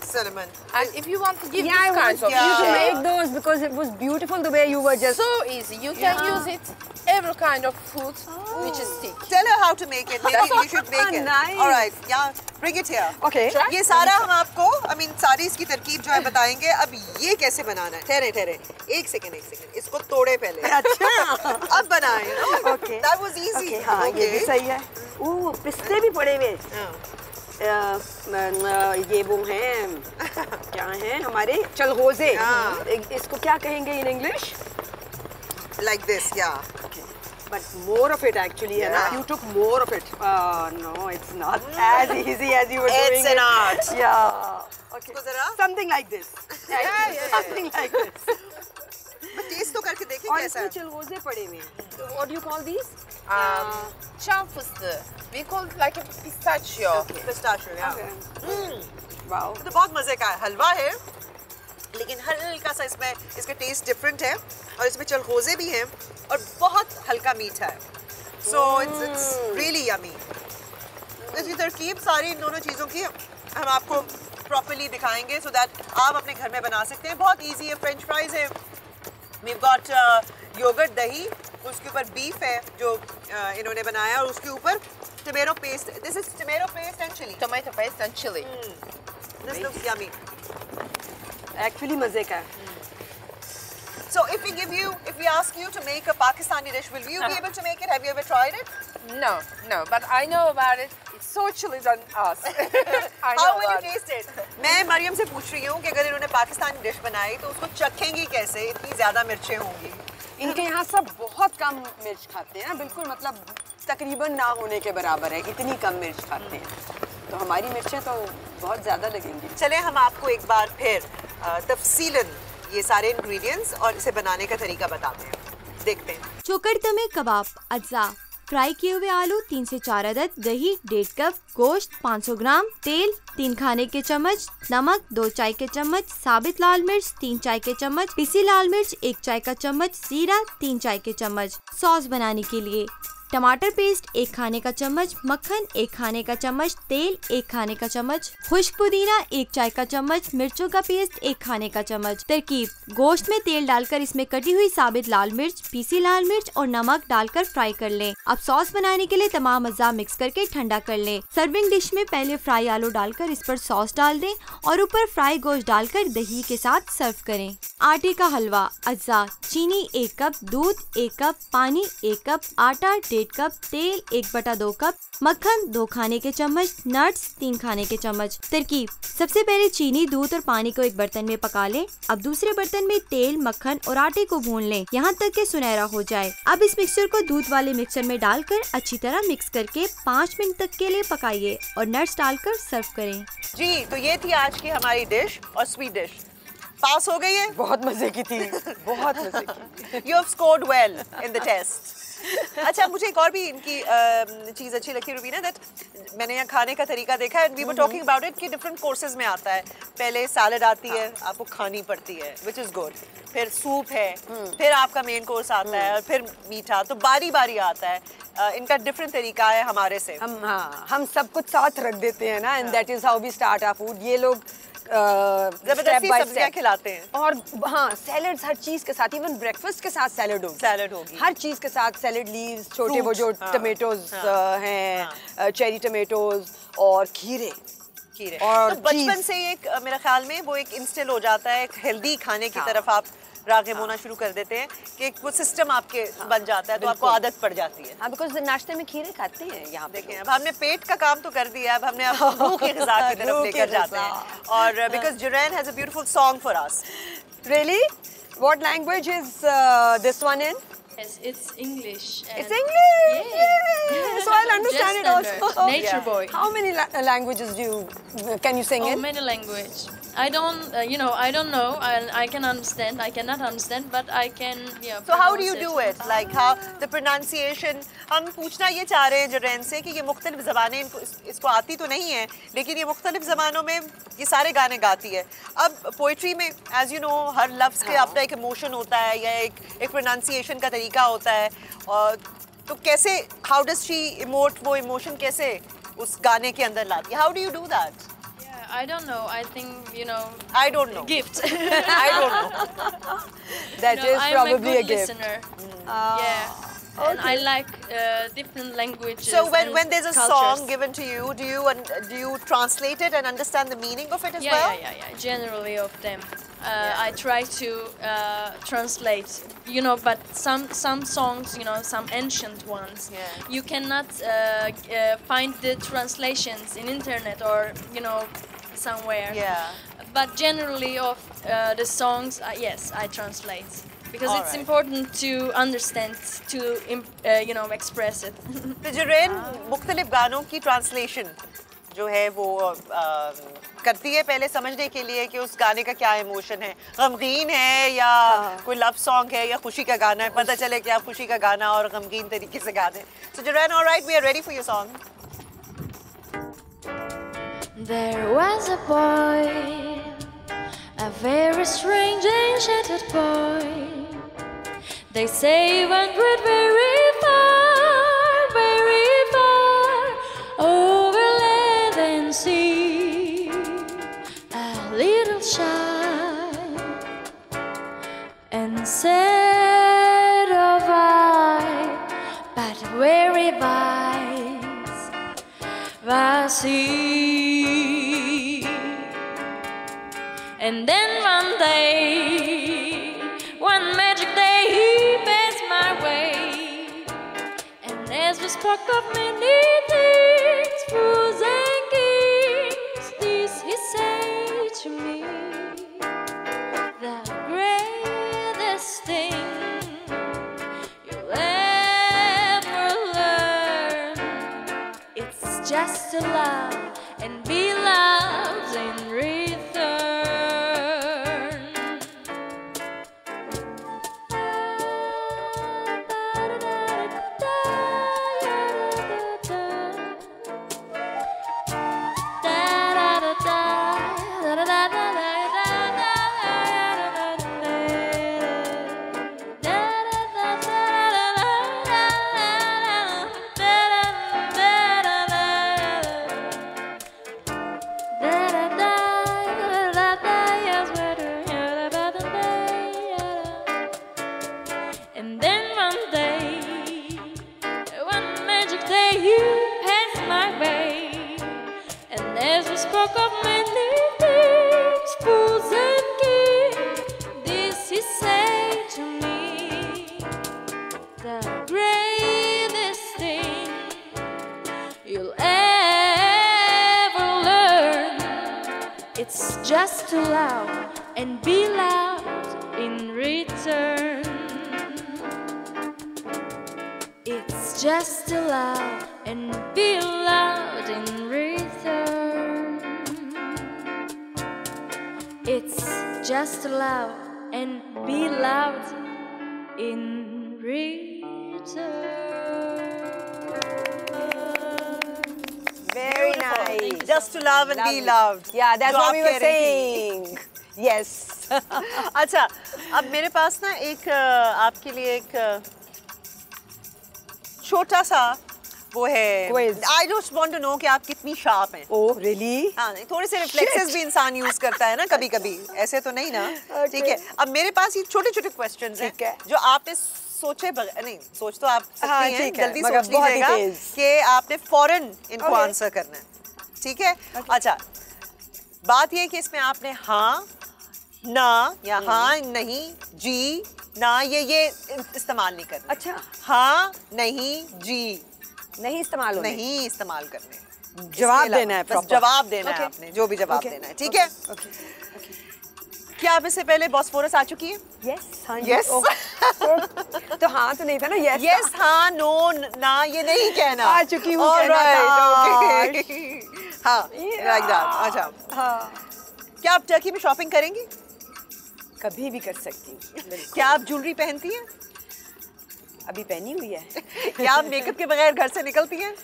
Cinnamon. And if you want to give Yeah, these kinds of you should make those because it was beautiful the way you were just. so easy. You can use it every kind of food which is thick. Tell her how to make it. Maybe you should make it. Nice. All right. Yeah. Bring it here. Okay. ये सारा हम आपको, I mean सारी इसकी तरकीब जो है बताएंगे. अब ये कैसे बनाना है? ठहरे. एक सेकंड. इसको तोड़े पहले. अच्छा. अब बनाएं. Okay. That was easy. Okay, हाँ ये भी सही है. पिस्ते भी पड़े हुए. ये वो हैं क्या हैं हमारे चलगोजे. इसको क्या कहेंगे in English? Like this, yeah. Okay. But more of it actually, है ना? You took more of it. No, it's not as easy as you were doing it. It's an art. Yeah. Okay. इसको जरा. Something like this. Something like this. But taste तो करके देखिए और कैसा इसमें है. चलगोजे पड़े हुए हैं. What do you call these? Çam fıstığı. We call it like a pistachio. Pistachio, yeah. Okay. Wow. तो बहुत मजे का है. हलवा है, लेकिन हल्का सा इसमें इसका टेस्ट डिफरेंट है और इसमें चलगोजे भी हैं और बहुत हल्का मीठा है. So it's really yummy. इसकी तरकीब सारी इन दोनों चीज़ों की हम आपको प्रॉपर्ली दिखाएंगे so that आप अपने घर में बना सकते हैं. बहुत easy है. फ्रेंच फ्राइज है. We've got योगर्ट दही, उसके ऊपर बीफ है जो इन्होंने बनाया, और उसके ऊपर tomato paste. This is tomato paste and chili. Tomato paste and chili. This looks yummy. Actually मजे का है. So if we ask you to make a Pakistani dish, will you be able to make it? Have you ever tried it? No, but I know about it. It's so chilly than us. I know How will you about it. taste it? मैं मरियम से पूछ रही हूँ कि अगर इन्होंने Pakistani dish बनाई तो उसको चखेंगी कैसे? इतनी ज़्यादा मिर्चें होंगी. इनके यहाँ सब बहुत कम मिर्च खाते हैं, बिल्कुल मतलब तकरीबन ना होने के बराबर है, इतनी कम मिर्च खाते हैं. तो हमारी मिर्चें तो बहुत ज़्यादा लगेंगी. चले हम आपको एक बार फिर तफसीलन ये सारे इंग्रेडिएंट्स और इसे बनाने का तरीका बताते हैं. देखते हैं. चोकड़ता में कबाब अज्जा, फ्राई किए हुए आलू 3 से 4 अदद, दही 1.5 कप, गोश्त 500 ग्राम, तेल 3 खाने के चम्मच, नमक 2 चाय के चम्मच, साबित लाल मिर्च 3 चाय के चम्मच, पिसी लाल मिर्च 1 चाय का चम्मच, जीरा 3 चाय के चम्मच. सॉस बनाने के लिए टमाटर पेस्ट 1 खाने का चम्मच, मक्खन 1 खाने का चम्मच, तेल 1 खाने का चम्मच, खुश्क पुदीना 1 चाय का चम्मच, मिर्चों का पेस्ट 1 खाने का चम्मच. तरकीब: गोश्त में तेल डालकर इसमें कटी हुई साबित लाल मिर्च, पीसी लाल मिर्च और नमक डालकर फ्राई कर लें. अब सॉस बनाने के लिए तमाम अज्जा मिक्स करके ठंडा कर लें. सर्विंग डिश में पहले फ्राई आलू डालकर इस पर सॉस डाल दें और ऊपर फ्राई गोश्त डालकर दही के साथ सर्व करें. आटे का हलवा अज्जा: चीनी 1 कप, दूध 1 कप, पानी 1 कप, आटा 1.5 कप, तेल 1/2 कप, मक्खन 2 खाने के चम्मच, नट्स 3 खाने के चम्मच. तरकीब: सबसे पहले चीनी, दूध और पानी को एक बर्तन में पका लें. अब दूसरे बर्तन में तेल, मक्खन और आटे को भून लें यहाँ तक कि सुनहरा हो जाए. अब इस मिक्सचर को दूध वाले मिक्सचर में डालकर अच्छी तरह मिक्स करके 5 मिनट तक के लिए पकाइए और नट्स डालकर सर्व करें. जी, तो ये थी आज की हमारी डिश और स्वीट डिश. पास हो गई है. बहुत मजे की थी, बहुत मजे की. You have scored well in the test. अच्छा, मुझे एक और भी इनकी चीज़ अच्छी लगी रुबीना, दैट मैंने यहाँ खाने का तरीका देखा है. We were talking about it कि डिफरेंट कोर्सेज में आता है. पहले सैलड आती है, आपको खानी पड़ती है, विच इज़ गुड. फिर सूप है, फिर आपका मेन कोर्स आता है, और फिर मीठा. तो बारी बारी आता है. इनका डिफरेंट तरीका है हमारे से. हम सब कुछ साथ रख देते हैं ना, and that is how we start our food. ये लोग जबरदस्ती सब्जियां खिलाते हैं. और हाँ, सैलड्स हर चीज के साथ, इवन ब्रेकफास्ट के साथ सैलड होगी. हर चीज के साथ सैलड लीव्स, छोटे वो जो टमेटोज हैं, चेरी टमेटोज और खीरे. और तो बचपन से एक मेरे ख्याल में वो एक इंस्टिल हो जाता है, एक हेल्दी खाने की तरफ आप राग़िब होना शुरू कर देते हैं कि एक वो सिस्टम आपके बन जाता है, तो आपको आदत पड़ जाती है. हाँ, बिकॉज़ नाश्ते में खीरे खाते हैं यहाँ. देखें, अब हमने पेट का काम तो कर दिया, अब हमने रूह की ग़िज़ा की तरफ लेकर जाते हैं. और because Zurain has a beautiful song for us. Really? What language is this one in? Yes, it's English. It's English. Yeah. So I'll understand Just it also. Nature boy. How many languages can you sing in? Many language. I don't, I don't know. I can understand. I cannot understand, but I can. Yeah. So how do you do it? Like how the pronunciation? हम पूछना ये चाह रहे हैं जुरैन से कि ये मुख्तलिफ ज़बानें इसको आती तो नहीं है, लेकिन ये मुख्तलिफ ज़बानों में ये सारे गाने गाती है. अब पोइट्री में एज यू नो हर लफ्ज़ के अपना एक इमोशन होता है या एक प्रोनाउंसिएशन का तरीका होता है. और तो कैसे, हाउ डज शी इमोट, वो इमोशन कैसे उस गाने के अंदर लाती है? How do you do that? I don't know. I think, I don't know. Gift. I don't know. That is probably a gift. Listener. Yeah. And I like different languages. So when there's a cultures. song given to you, do you translate it and understand the meaning of it as well? Yeah. Generally of them. I try to translate, but some songs, some ancient ones, you cannot find the translations in internet or, somewhere. Yeah. But generally of the songs, yes, I translate. Because All it's right. important to understand, to, express it. तो जुरैन मुख्तलिफ गानों की translation जो है वो करती है पहले समझने के लिए कि उस गाने का क्या इमोशन है, गमगीन है या कोई लव सॉन्ग है या खुशी का गाना है, पता चले कि आप खुशी का गाना और गमगीन तरीके से गा दें. So Juran, all right, we are ready for your song. There was a boy, a very strange enchanted boy. They say he went very far, over land and sea. and set of eye, but weary vines was he. And then one day, one magic day, he passed my way, and as we spoke of many things, fools and kings, this he said to me: the greatest thing you'll ever learn, it's just to love and be loved in return. And then one day, one magic day, you passed my way, and as we spoke of many things, fools and kings, this he said to me: the greatest thing you'll ever learn, it's just to love and be loved in return. It's just to love and be loved in return. It's just to love and be loved in return. Very nice. Just to love and be loved. Yeah, that's जो what आप we कह were रही saying. Yes. अच्छा, अब मेरे पास ना एक आपके लिए एक छोटा सा वो है। Quiz. I just want to know कि आप कितनी शार्प हैं। Oh, really? हाँ, नहीं, थोड़े से रिफ्लेक्सेस भी इंसान यूज करता है ना कभी-कभी, ऐसे तो नहीं ना। ठीक है, अब मेरे पास ये छोटे-छोटे क्वेश्चंस हैं जो आपने सोचे बगैर, नहीं सोच तो आप सकती हैं, जल्दी सोच लीजिएगा कि आपने फौरन इनको आंसर करना है। ठीक है, अच्छा, बात ये है कि इसमें आपने हाँ, ना या हाँ नहीं, जी, ना, ये इस्तेमाल नहीं करना। अच्छा, हाँ, नहीं, जी नहीं इस्तेमाल होने, नहीं इस्तेमाल करने, जवाब देना है, बस जवाब देना है आपने, जो भी जवाब देना है। ठीक है, क्या आप इससे पहले बॉस्फोरस आ चुकी है? यस, हाँ जी। यस, तो हाँ तो नहीं था ना, यस यस, हाँ, नो, ना, ये नहीं कहना। आ चुकी हूँ, कहना था। हाँ, लाइक दैट। अच्छा, हाँ, क्या आप टर्की में शॉपिंग करेंगी? कभी भी कर सकती हूँ। क्या आप ज्वेलरी पहनती हैं? अभी पहनी हुई है। क्या आप मेकअप के बगैर घर से निकलती हैं?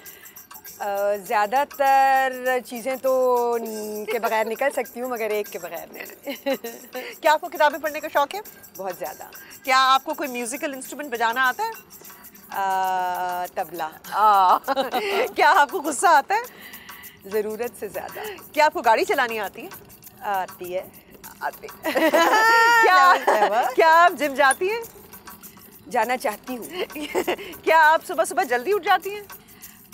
ज़्यादातर चीज़ें तो के बगैर निकल सकती हूँ, मगर एक के बगैर नहीं। क्या आपको किताबें पढ़ने का शौक है? बहुत ज़्यादा। क्या आपको कोई म्यूजिकल इंस्ट्रूमेंट बजाना आता है? तबला। क्या आपको गुस्सा आता है? ज़रूरत से ज़्यादा। क्या आपको गाड़ी चलानी आती है? आती है। आती है। क्या आप जिम जाती हैं? जाना चाहती हूँ। क्या आप सुबह सुबह जल्दी उठ जाती हैं?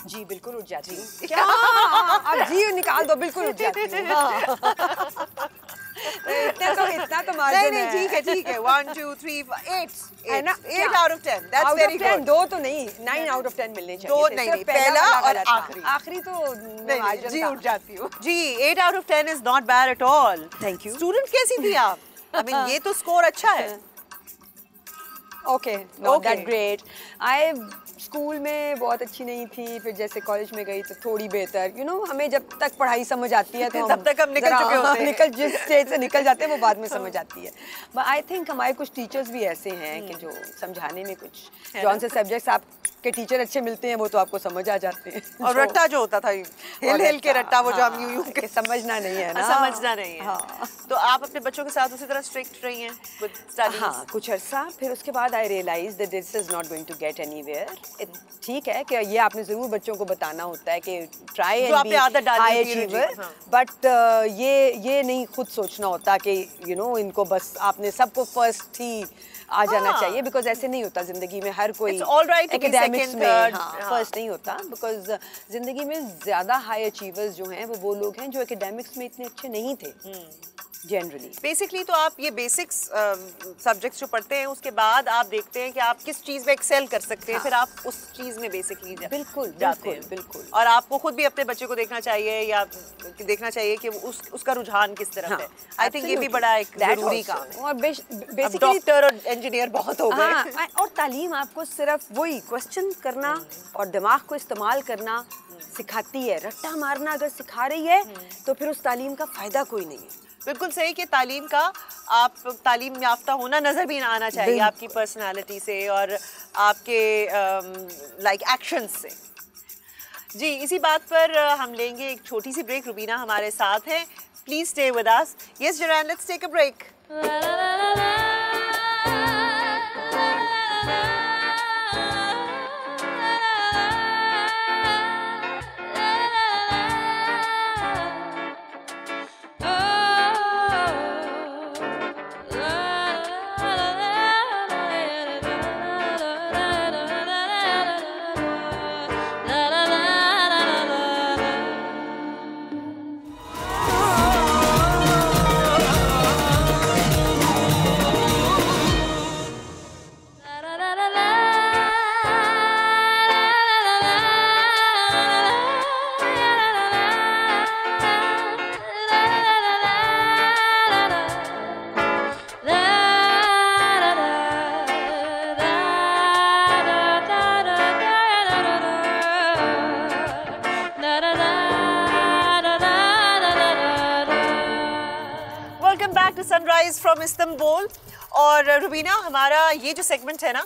जी बिल्कुल उठ जाती हूँ। क्या? अब जी निकाल दो, बिल्कुल उठ जाती हूँ। इतना तो मार्जिन है। नहीं, ठीक है। 1 2 3 4 8 है ना? 8 out of 10. That's very good. 2 तो नहीं, 9 out of 10 मिलने चाहिए। 2 नहीं, पहला और आखिरी। आखिरी तो नहीं, जी उठ जाती हूँ। जी, 8 out of 10 is not bad at all. Thank you. Student कैसी थी आप? I mean, ये तो स्कोर अच्छा है। Okay, not that great. I school में बहुत अच्छी नहीं थी, फिर जैसे कॉलेज में गई तो थोड़ी बेहतर। यू नो, हमें जब तक पढ़ाई समझ आती है तो तब तक हम निकल चुके होते हैं। जिस स्टेज से निकल जाते हैं वो बाद में समझ आती है। बट आई थिंक हमारे कुछ टीचर्स भी ऐसे हैं कि जो समझाने में कुछ, जौन से सब्जेक्ट्स आपके टीचर अच्छे मिलते हैं वो तो आपको समझ आ जाते हैं। और रट्टा जो होता था, हिल के रट्टा, वो जो हम यूं के समझना नहीं है ना, समझना नहीं है। हाँ। तो आप अपने बच्चों के साथ उसी तरह स्ट्रिक्ट रही हैं विद स्टडीज? हाँ, कुछ अर्सा। फिर उसके बाद I realise that this is not going to get anywhere. ठीक है कि ये आपने ज़रूर बच्चों को बताना होता है कि try and be high achiever, but ये नहीं खुद सोचना होता कि यू नो इनको बस आपने सबको फर्स्ट ही आ जाना चाहिए, बिकॉज ऐसे नहीं होता जिंदगी में। हर कोई एकेडमिक्स में फर्स्ट नहीं होता, बिकॉज जिंदगी में ज़्यादा हाई अचीवर्स जो हैं वो लोग हैं जो एकेडमिक्स में इतने अच्छे नहीं थे जनरली। बेसिकली तो आप ये बेसिक्स सब्जेक्ट्स जो पढ़ते हैं उसके बाद आप देखते हैं कि आप किस चीज़ में एक्सेल कर सकते हैं, फिर आप उस चीज़ में बेसिकली जाते हैं। बिल्कुल। और आपको खुद भी अपने बच्चे को देखना चाहिए या देखना चाहिए कि उसका रुझान किस तरफ है। आई थिंक ये भी बड़ा एक जरूरी काम है। और बेसिकली डॉक्टर और इंजीनियर बहुत हो गए। और तालीम आपको सिर्फ वही क्वेश्चन करना और दिमाग को इस्तेमाल करना सिखाती है। रट्टा मारना अगर सिखा रही है तो फिर उस तालीम का फ़ायदा कोई नहीं है। बिल्कुल सही कि तालीम का आप तालीम याफ्ता होना नज़र भी ना आना चाहिए आपकी पर्सनालिटी से और आपके लाइक एक्शंस से। जी, इसी बात पर हम लेंगे एक छोटी सी ब्रेक। रुबीना हमारे साथ हैं, please stay with us. Yes Zurain, let's take a break. Sunrise from Istanbul. और रुबीना, हमारा ये जो सेगमेंट है ना,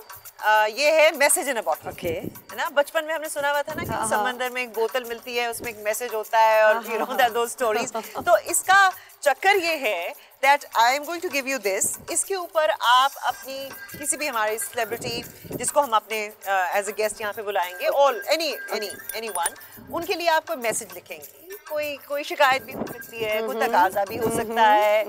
ये है message in a bottle. Okay, है ना? बचपन में हमने सुना हुआ था ना कि समंदर में एक बोतल मिलती है, उसमें एक मैसेज होता है और you know that those stories. तो इसका चक्कर ये है that I am going to give you this. इसके ऊपर आप अपनी किसी भी हमारे सेलिब्रिटी जिसको हम अपने एज अ गेस्ट यहाँ पे बुलाएंगे, ऑल एनी वन, उनके लिए आप कोई मैसेज लिखेंगे। कोई शिकायत भी हो सकती है, कोई तकाजा भी हो सकता है,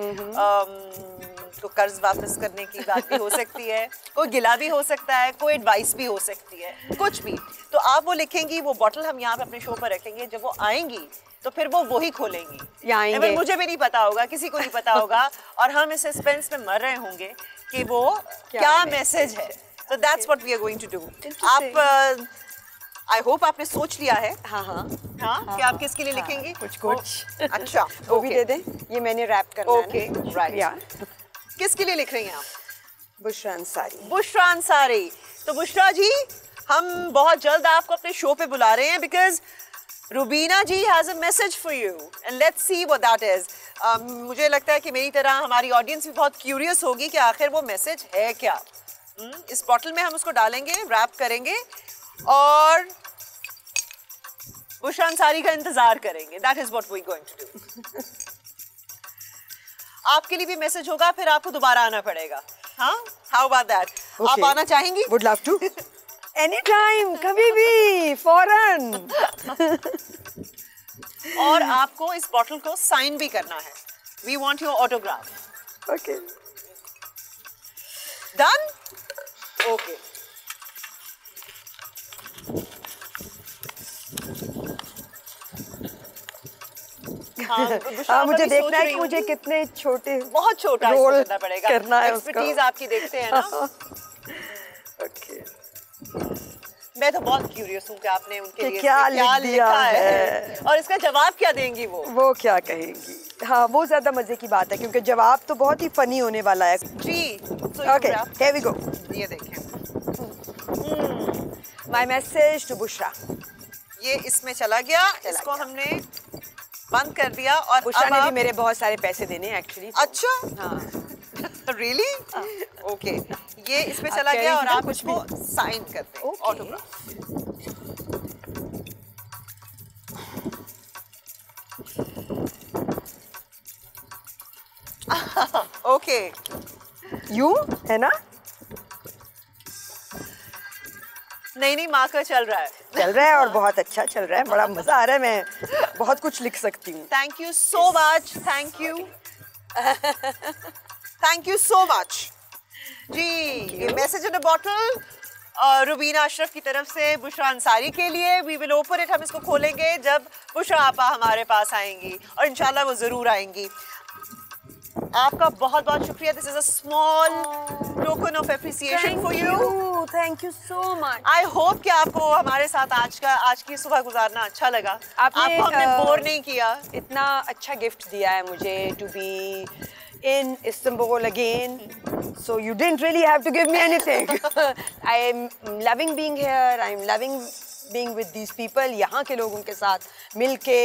तो कर्ज वापस करने की बात भी हो सकती है, कोई गिला भी हो सकता है, कोई एडवाइस भी हो सकती है, कुछ भी। तो आप वो लिखेंगी, वो बॉटल हम यहाँ पे अपने शो पर रखेंगे। जब वो आएंगी तो फिर वो वही खोलेंगी। आएंगे, मुझे भी नहीं पता होगा, किसी को नहीं पता होगा, और हम इस सस्पेंस में मर रहे होंगे कि वो क्या मैसेज है। तो that's what we are going to do. आप आई होप आपने सोच लिया है। हाँ, कि आप किसके लिए लिखेंगी? कुछ अच्छा, वो भी दे दें। ये मैंने रैप करना है। Okay, right. किसके लिए लिख रही हैं आप? बुशरा अंसारी। बुशरा अंसारी। तो बुशरा जी, हम बहुत जल्द आपको अपने शो पे बुला रहे हैं because Rubina ji has a message for you and let's see what that is. मुझे लगता है कि मेरी तरह हमारी ऑडियंस भी बहुत क्यूरियस होगी कि आखिर वो मैसेज है क्या। इस बॉटल में हम उसको डालेंगे, रैप करेंगे और बुशरा अंसारी का इंतजार करेंगे। That is what we going to do. आपके लिए भी मैसेज होगा, फिर आपको दोबारा आना पड़ेगा। हाँ, हाउ अबाउट दैट? आप आना चाहेंगी? Would love to. Any time, कभी भी, फौरन। और आपको इस बॉटल को साइन भी करना है। We want your autograph. Okay, done? Okay. हाँ, मुझे देखना है कि मुझे कितने छोटे, बहुत छोटा रोल करना पड़ेगा। करना है। एक्सपर्टीज आपकी देखते हैं ना। ओके, मैं तो बहुत क्यूरियस हूँ कि आपने उनके लिए क्या लिखा है और इसका जवाब क्या देंगी वो क्या कहेंगी। हाँ, वो ज्यादा मजे की बात है क्योंकि जवाब तो बहुत ही फनी होने वाला है जी। Okay, here we go. ये देखें, माय मैसेज टू बुशरा। ये इसमें चला गया, इसको हमने बंद कर दिया। और बुशरा ने भी मेरे बहुत सारे पैसे देने एक्चुअली। अच्छा, हाँ, रियली? ओके, ये इसमें चला गया और आप उसको साइन करते हैं, ऑटोग्राफ। ओके, यू है ना? नहीं मार्कर चल रहा है और बहुत अच्छा चल रहा है, बड़ा मजा आ रहा है, मैं बहुत कुछ लिख सकती हूँ। Thank you so much, thank you so much जी। ये message in a bottle Rubina Ashraf की तरफ से बुशरा अंसारी के लिए। वी विल ओपन इट, हम इसको खोलेंगे जब बुशरा आपा हमारे पास आएंगी और इंशाल्लाह वो जरूर आएंगी। आपका बहुत बहुत शुक्रिया। This is a small token of appreciation for you. Thank you so much. I hope कि आपको हमारे साथ आज की सुबह गुजारना अच्छा लगा। आपको हमने बोर नहीं किया। इतना अच्छा गिफ्ट दिया है मुझे, to be in Istanbul again, so you didn't really have to give me anything. I am loving being here. I am loving being with these people. यहाँ के लोगों के साथ मिलके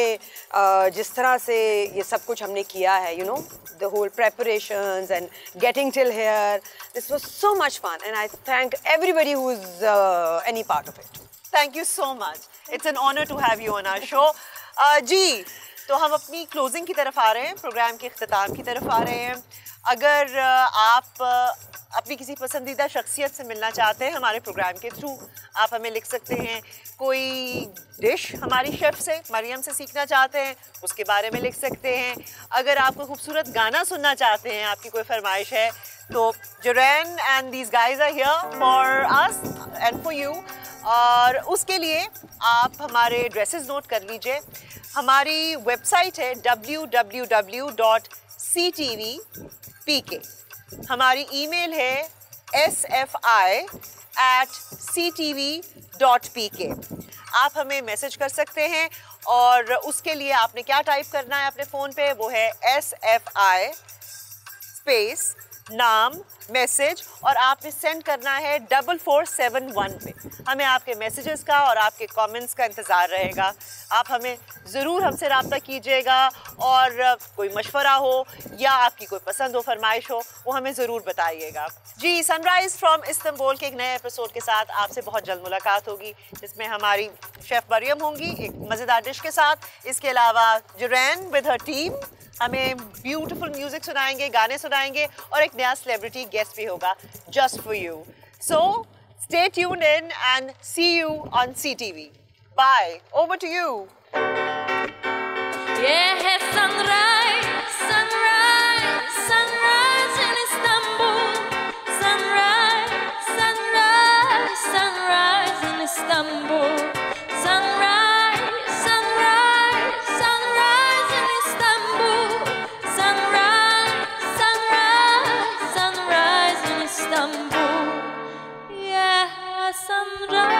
जिस तरह से ये सब कुछ हमने किया है, you know, the whole preparations and getting till here. This was so much fun, and I thank everybody who is any part of it. Thank you so much. It's an honor to have you on our show. जी, तो हम अपनी closing की तरफ आ रहे हैं, programme के इख्तिताम की तरफ आ रहे हैं। अगर आप अपनी किसी पसंदीदा शख्सियत से मिलना चाहते हैं हमारे प्रोग्राम के थ्रू, आप हमें लिख सकते हैं। कोई डिश हमारी शेफ़ से, मरियम से सीखना चाहते हैं, उसके बारे में लिख सकते हैं। अगर आप कोई खूबसूरत गाना सुनना चाहते हैं, आपकी कोई फरमाइश है, तो Zorain and these guys are here for us and for you. और उसके लिए आप हमारे एड्रेसेस नोट कर लीजिए। हमारी वेबसाइट है www.ctvpk। हमारी ईमेल है sfi@ctv.pk। आप हमें मैसेज कर सकते हैं और उसके लिए आपने क्या टाइप करना है अपने फ़ोन पे, वो है SFI स्पेस नाम मैसेज और आपने सेंड करना है 4471 पे। हमें आपके मैसेजेस का और आपके कमेंट्स का इंतज़ार रहेगा। आप हमें ज़रूर हमसे रब्ता कीजिएगा और कोई मशवरा हो या आपकी कोई पसंद हो, फरमाइश हो, वो हमें ज़रूर बताइएगा। जी, सनराइज़ फ्रॉम इस्तांबुल के एक नए एपिसोड के साथ आपसे बहुत जल्द मुलाकात होगी, जिसमें हमारी शेफ़ मरियम होंगी एक मज़ेदार डिश के साथ। इसके अलावा जोरैन विद हर टीम हमें ब्यूटीफुल म्यूजिक सुनाएंगे, गाने सुनाएंगे और एक नया सेलिब्रिटी गेस्ट भी होगा just for you. So stay tuned in and see you on CTV. Bye. Over to you. Yeah, sunrise, sunrise, sunrise in Istanbul. Sunrise, sunrise, sunrise in Istanbul. Sunrise, sunrise, sunrise in Istanbul. Sunrise, sunrise, sunrise in Istanbul. Yeah, sunrise.